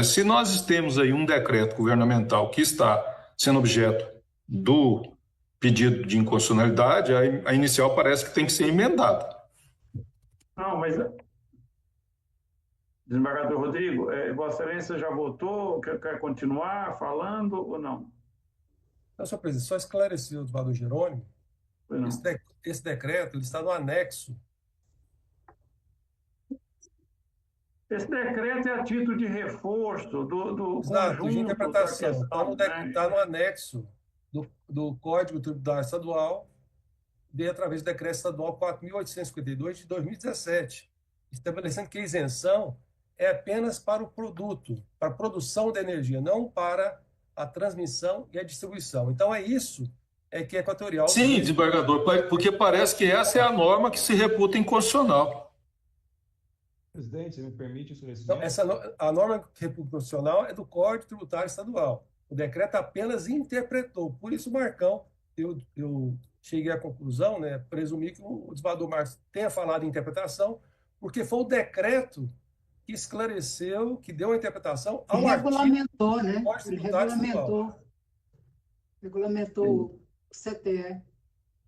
Se nós temos aí um decreto governamental que está sendo objeto do pedido de inconstitucionalidade, a inicial parece que tem que ser emendada. Não, mas... Desembargador Rodrigo, Vossa Excelência já votou? Quer continuar falando ou não? Não, senhor presidente, só esclarecer o desembargador Jerônimo. Esse decreto ele está no anexo. Esse decreto é a título de reforço do Exato, conjunto de interpretação. da questão, Está no anexo do Código Tributário Estadual, através do Decreto Estadual 4.852 de 2017, estabelecendo que a isenção é apenas para o produto, para a produção de energia, não para a transmissão e a distribuição. Então, é isso que a Equatorial... Sim, desembargador, porque parece que essa é a norma que se reputa inconstitucional. Presidente, você me permite esclarecimento? Então, a norma constitucional é do Código Tributário Estadual. O decreto apenas interpretou. Por isso, Marcão, eu cheguei à conclusão, né, presumi que o desembargador Marcos tenha falado em interpretação, porque foi o decreto que esclareceu, que deu a interpretação ao regulamentou, artigo, né? Ele regulamentou o CTE.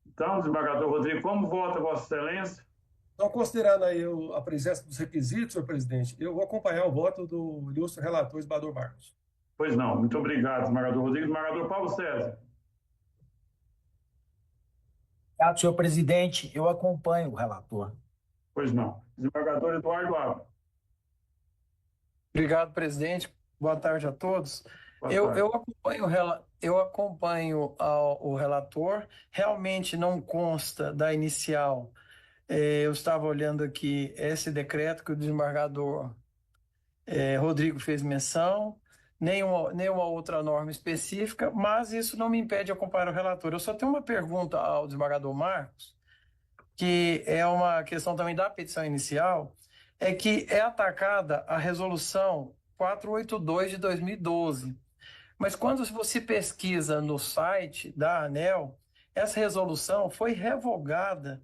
Então, desembargador Rodrigo, como vota Vossa Excelência? Então, considerando aí a presença dos requisitos, senhor presidente, eu vou acompanhar o voto do ilustre relator, desembargador Marcos. Pois não, muito obrigado, desembargador Rodrigo. Desembargador Paulo César. Obrigado, senhor presidente. Eu acompanho o relator. Pois não. Desembargador Eduardo Abra. Obrigado, presidente. Boa tarde a todos. Eu acompanho o relator. Realmente não consta da inicial. Eu estava olhando aqui esse decreto que o desembargador Rodrigo fez menção, nenhuma outra norma específica, mas isso não me impede de acompanhar o relator. Eu só tenho uma pergunta ao desembargador Marcos, que é uma questão também da petição inicial, é que é atacada a resolução 482 de 2012. Mas quando você pesquisa no site da ANEEL, essa resolução foi revogada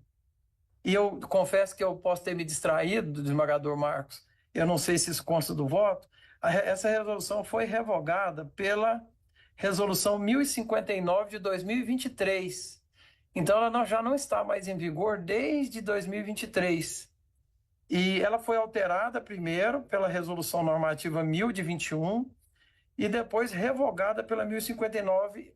e eu confesso que eu posso ter me distraído, desembargador Marcos, eu não sei se isso consta do voto, essa resolução foi revogada pela resolução 1059 de 2023. Então, ela já não está mais em vigor desde 2023. E ela foi alterada primeiro pela resolução normativa 1000 de 21 e depois revogada pela 1059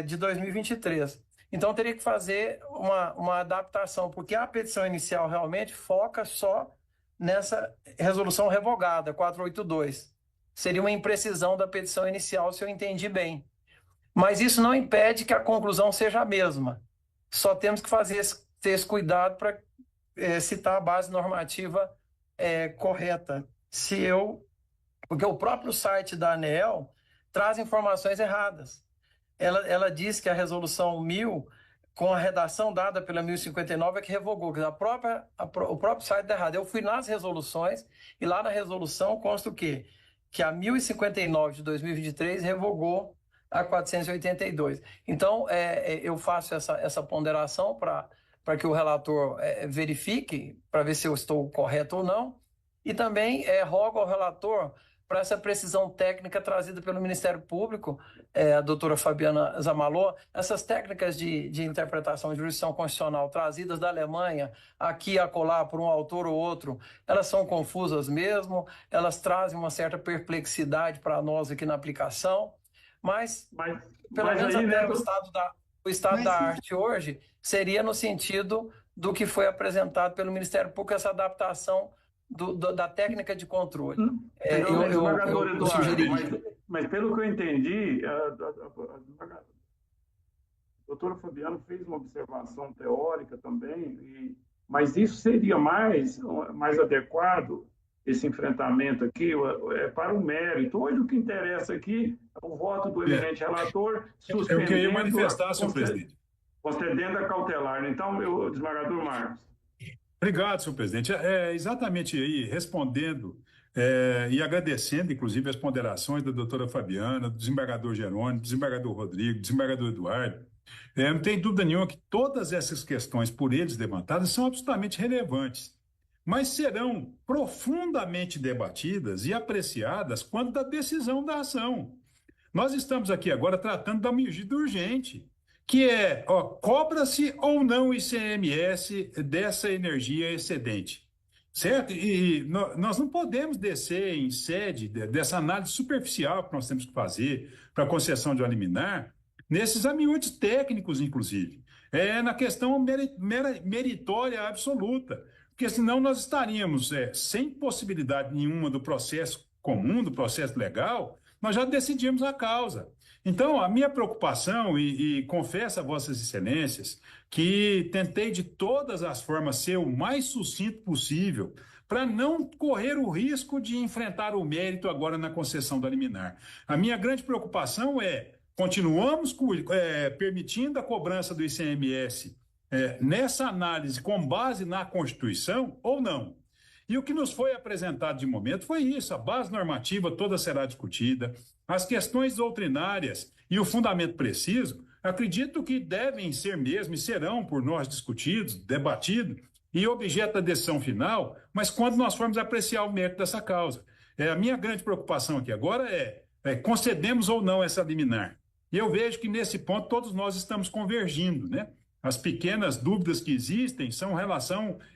de 2023. Então, teria que fazer uma adaptação, porque a petição inicial realmente foca só nessa resolução revogada, 482. Seria uma imprecisão da petição inicial, se eu entendi bem. Mas isso não impede que a conclusão seja a mesma. Só temos que ter esse cuidado para citar a base normativa correta. Porque o próprio site da ANEEL traz informações erradas. Ela diz que a resolução 1000, com a redação dada pela 1059, é que revogou. O próprio site está errado. Eu fui nas resoluções e lá na resolução consta o quê? Que a 1059 de 2023 revogou a 482. Então, eu faço essa ponderação para que o relator verifique, para ver se eu estou correto ou não, e também rogo ao relator para essa precisão técnica trazida pelo Ministério Público, a doutora Fabiana Zamalô, essas técnicas de interpretação de jurisdição constitucional trazidas da Alemanha, aqui e acolá por um autor ou outro, elas são confusas mesmo, elas trazem uma certa perplexidade para nós aqui na aplicação, mas pelo menos aí, até né, o estado da arte hoje seria no sentido do que foi apresentado pelo Ministério Público, essa adaptação da técnica de controle. Desembargador Eduardo, mas pelo que eu entendi, a doutora Fabiana fez uma observação teórica também, mas isso seria mais adequado, esse enfrentamento aqui, para o mérito. Hoje o que interessa aqui é o voto do eminente relator suspendendo... Eu queria manifestar, senhor presidente. Concedendo a cautelar. Então, desembargador Marcos. Obrigado, senhor presidente. Exatamente aí, respondendo e agradecendo, inclusive, as ponderações da doutora Fabiana, do desembargador Jerônimo, do desembargador Rodrigo, do desembargador Eduardo. Não tem dúvida nenhuma que todas essas questões por eles levantadas são absolutamente relevantes, mas serão profundamente debatidas e apreciadas quando da decisão da ação. Nós estamos aqui agora tratando da medida urgente, que cobra-se ou não o ICMS dessa energia excedente, certo? E nós não podemos descer em sede dessa análise superficial que nós temos que fazer para a concessão de uma liminar, nesses amiúdes técnicos, inclusive, na questão meritória absoluta, porque senão nós estaríamos sem possibilidade nenhuma do processo comum, do processo legal, nós já decidimos a causa. Então, a minha preocupação, e confesso a vossas excelências, que tentei de todas as formas ser o mais sucinto possível para não correr o risco de enfrentar o mérito agora na concessão da liminar. A minha grande preocupação continuamos permitindo a cobrança do ICMS nessa análise com base na Constituição ou não? E o que nos foi apresentado de momento foi isso: a base normativa toda será discutida, as questões doutrinárias e o fundamento preciso, acredito que devem ser mesmo e serão por nós discutidos, debatidos e objeto da decisão final, mas quando nós formos apreciar o mérito dessa causa. A minha grande preocupação aqui agora concedemos ou não essa liminar. E eu vejo que nesse ponto todos nós estamos convergindo, né? As pequenas dúvidas que existem são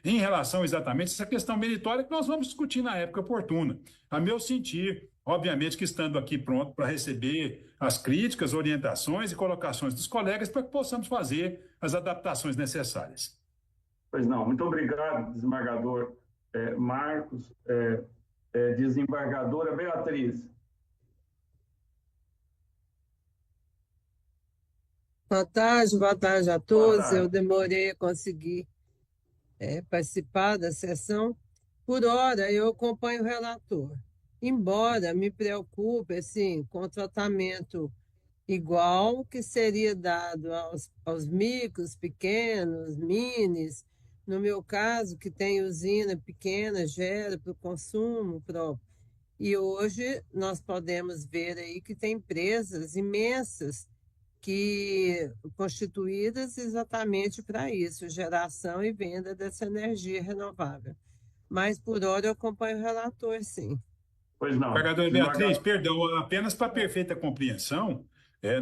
em relação exatamente a essa questão meritória que nós vamos discutir na época oportuna. A meu sentir, obviamente que estando aqui pronto para receber as críticas, orientações e colocações dos colegas para que possamos fazer as adaptações necessárias. Pois não, muito obrigado, desembargador Marcos. Desembargadora Beatriz. Boa tarde a todos. Eu demorei a conseguir participar da sessão. Por hora, eu acompanho o relator. Embora me preocupe assim, com o tratamento igual que seria dado aos micros, pequenos, minis, no meu caso, que tem usina pequena, gera para o consumo próprio. E hoje nós podemos ver aí que tem empresas imensas que constituídas exatamente para isso, geração e venda dessa energia renovável. Mas, por hora, eu acompanho o relator, sim. Pois não. Desembargadora Beatriz, perdão, apenas para perfeita compreensão,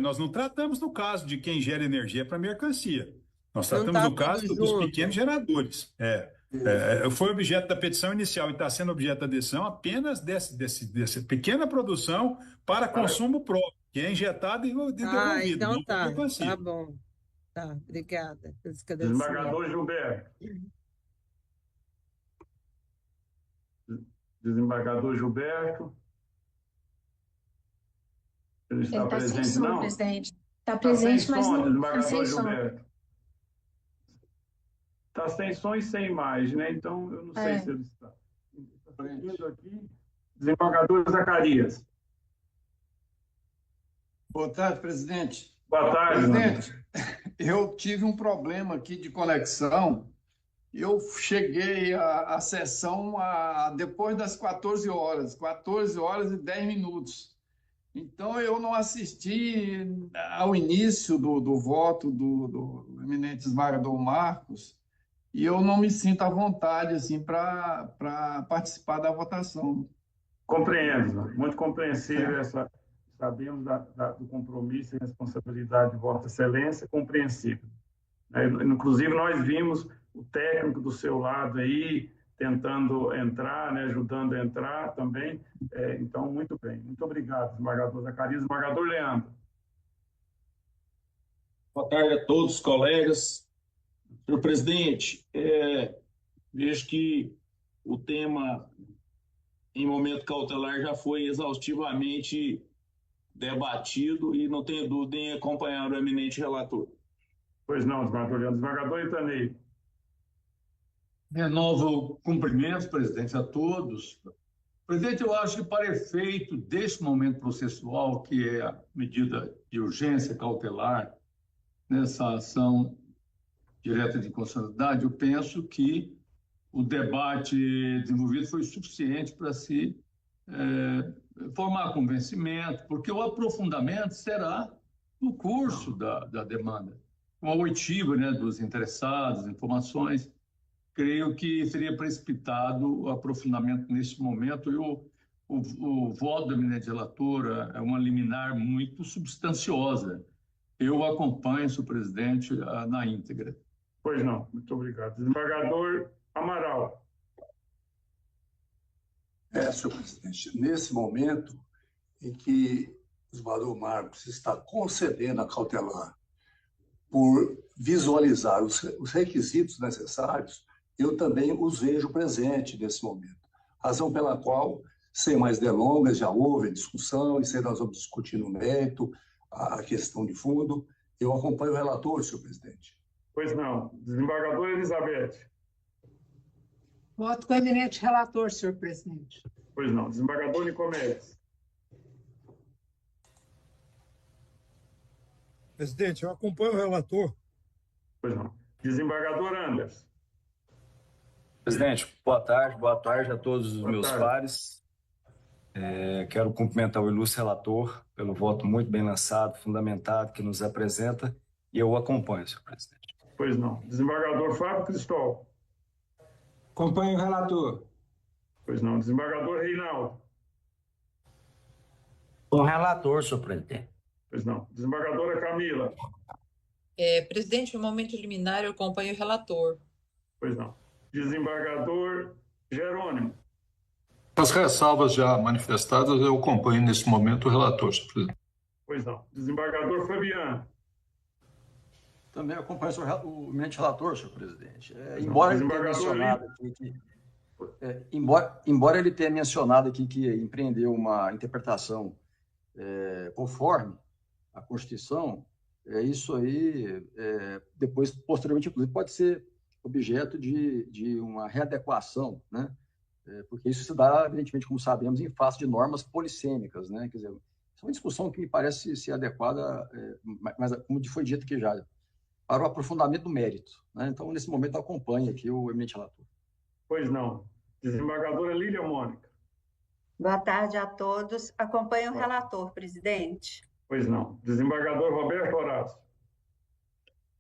nós não tratamos no caso de quem gera energia para mercancia. Nós tratamos no caso dos pequenos geradores. Foi objeto da petição inicial e está sendo objeto da decisão apenas dessa pequena produção para consumo próprio, que é injetado e devolvido. Então não para mercancia. tá bom. Tá, obrigada. Desembargador Gilberto. Desembargador Gilberto. Ele está presente, sem som, não? presidente. Está presente, mas não está sem som. Está sem som e sem imagem, né? Então, eu não sei se ele está. Aqui. Desembargador Zacarias. Boa tarde, presidente. Boa tarde. Presidente, eu tive um problema aqui de conexão. Eu cheguei à sessão depois das 14 horas e 10 minutos. Então, eu não assisti ao início do voto do eminente desembargador Marcos e eu não me sinto à vontade assim, para participar da votação. Compreendo, muito compreensível sabemos do compromisso e responsabilidade de Vossa Excelência, compreensível. Inclusive, nós vimos o técnico do seu lado aí, tentando entrar, né, ajudando a entrar também. Então, muito bem. Muito obrigado, desembargador Zacarias. Desembargador Leandro. Boa tarde a todos os colegas. Senhor presidente, vejo que o tema em momento cautelar já foi exaustivamente debatido e não tenho dúvida em acompanhar o eminente relator. Pois não, desembargador Leandro. Desembargador Itanei. Renovo cumprimentos, presidente, a todos. Presidente, eu acho que para efeito deste momento processual, que é a medida de urgência cautelar nessa ação direta de inconstitucionalidade, eu penso que o debate desenvolvido foi suficiente para se formar convencimento, porque o aprofundamento será no curso da demanda, com a oitiva, né, dos interessados, informações. Creio que seria precipitado o aprofundamento neste momento e o voto da eminente relatora é uma liminar muito substanciosa. Eu acompanho, senhor presidente, na íntegra. Pois não, muito obrigado. Desembargador Amaral. Senhor presidente, nesse momento em que o desembargador Marcos está concedendo a cautelar por visualizar os requisitos necessários, eu também os vejo presente nesse momento. Razão pela qual, sem mais delongas, já houve discussão, e nós vamos discutir no mérito a questão de fundo. Eu acompanho o relator, senhor presidente. Pois não. Desembargador Elizabeth. Voto com o eminente relator, senhor presidente. Pois não. Desembargador Nicomedes. Presidente, eu acompanho o relator. Pois não. Desembargador Anders. Presidente, boa tarde a todos os meus pares. Quero cumprimentar o ilustre relator pelo voto muito bem lançado, fundamentado, que nos apresenta, e eu o acompanho, senhor presidente. Pois não. Desembargador Fábio Cristóvão. Acompanho o relator. Pois não. Desembargador Reinaldo. Com o relator, senhor presidente. Pois não. Desembargadora Camila. Presidente, no momento liminar, eu acompanho o relator. Pois não. Desembargador Jerônimo. As ressalvas já manifestadas, eu acompanho nesse momento o relator, senhor presidente. Pois não. Desembargador Fabiano. Também acompanho o eminente relator, senhor presidente. Embora ele tenha mencionado aqui embora ele tenha mencionado aqui que empreendeu uma interpretação conforme a Constituição, isso aí, depois, posteriormente, inclusive, pode ser objeto de uma readequação, né? Porque isso se dá, evidentemente, como sabemos, em face de normas polissêmicas, né? Quer dizer, isso é uma discussão que me parece ser adequada, mas, como foi dito aqui já, para o aprofundamento do mérito, né? Então, nesse momento, eu acompanho aqui o eminente relator. Pois não. Desembargadora Lília Mônica. Boa tarde a todos. Acompanho o relator, presidente. Pois não. Desembargador Roberto Horácio.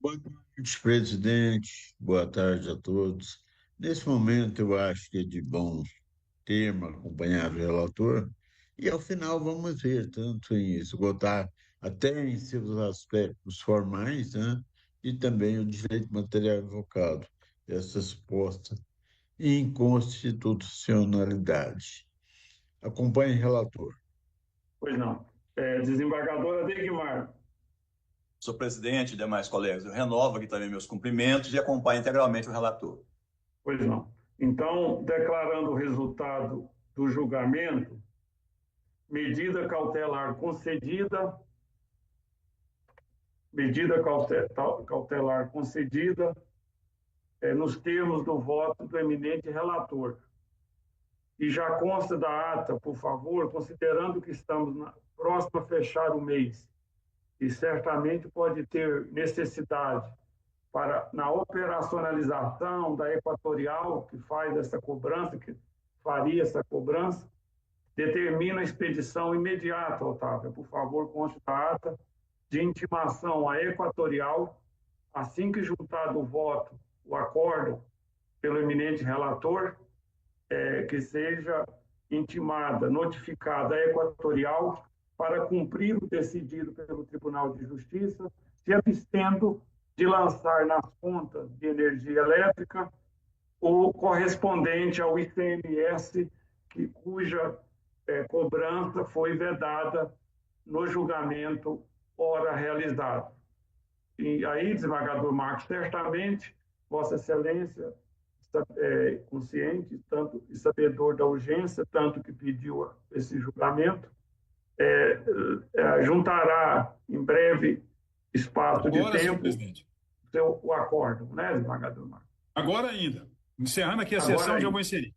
Boa noite, presidente. Boa tarde a todos. Nesse momento, eu acho que é de bom termo acompanhar o relator e, ao final, vamos ver tanto em esgotar até em seus aspectos formais, né, e também o direito material invocado, essa suposta inconstitucionalidade. Acompanhe o relator. Pois não. Desembargadora Degmar. Senhor presidente e demais colegas, eu renovo aqui também meus cumprimentos e acompanho integralmente o relator. Pois não. Então, declarando o resultado do julgamento, medida cautelar concedida, nos termos do voto do eminente relator. E já consta da ata, por favor, considerando que estamos próximo a fechar o mês, e certamente pode ter necessidade para, na operacionalização da Equatorial, que faz essa cobrança, que faria essa cobrança, determina a expedição imediata, Otávio. Por favor, conste da ata de intimação à Equatorial, assim que juntado o voto, o acórdão pelo eminente relator, que seja intimada, notificada a Equatorial para cumprir o decidido pelo Tribunal de Justiça, se abstendo de lançar nas contas de energia elétrica o correspondente ao ICMS, cuja cobrança foi vedada no julgamento ora realizado. E aí, desembargador Marcos, certamente, Vossa Excelência, consciente tanto e sabedor da urgência, tanto que pediu esse julgamento, juntará em breve espaço de tempo o acórdão, né, desembargador Marcos? Agora ainda. Encerrando aqui a sessão, já vou inserir.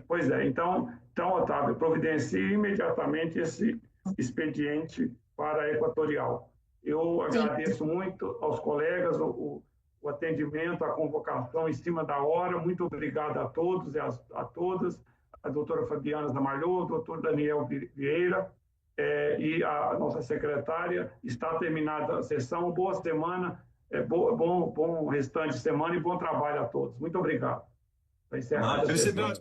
Pois é, então, Otávio, providencie imediatamente esse expediente para a Equatorial. Eu agradeço muito aos colegas o atendimento, a convocação em cima da hora. Muito obrigado a todos e a todas, a doutora Fabiana Zamalhou, o doutor Daniel Vieira e a nossa secretária. Está terminada a sessão. Boa semana, bom restante de semana e bom trabalho a todos. Muito obrigado. Está encerrada a sessão.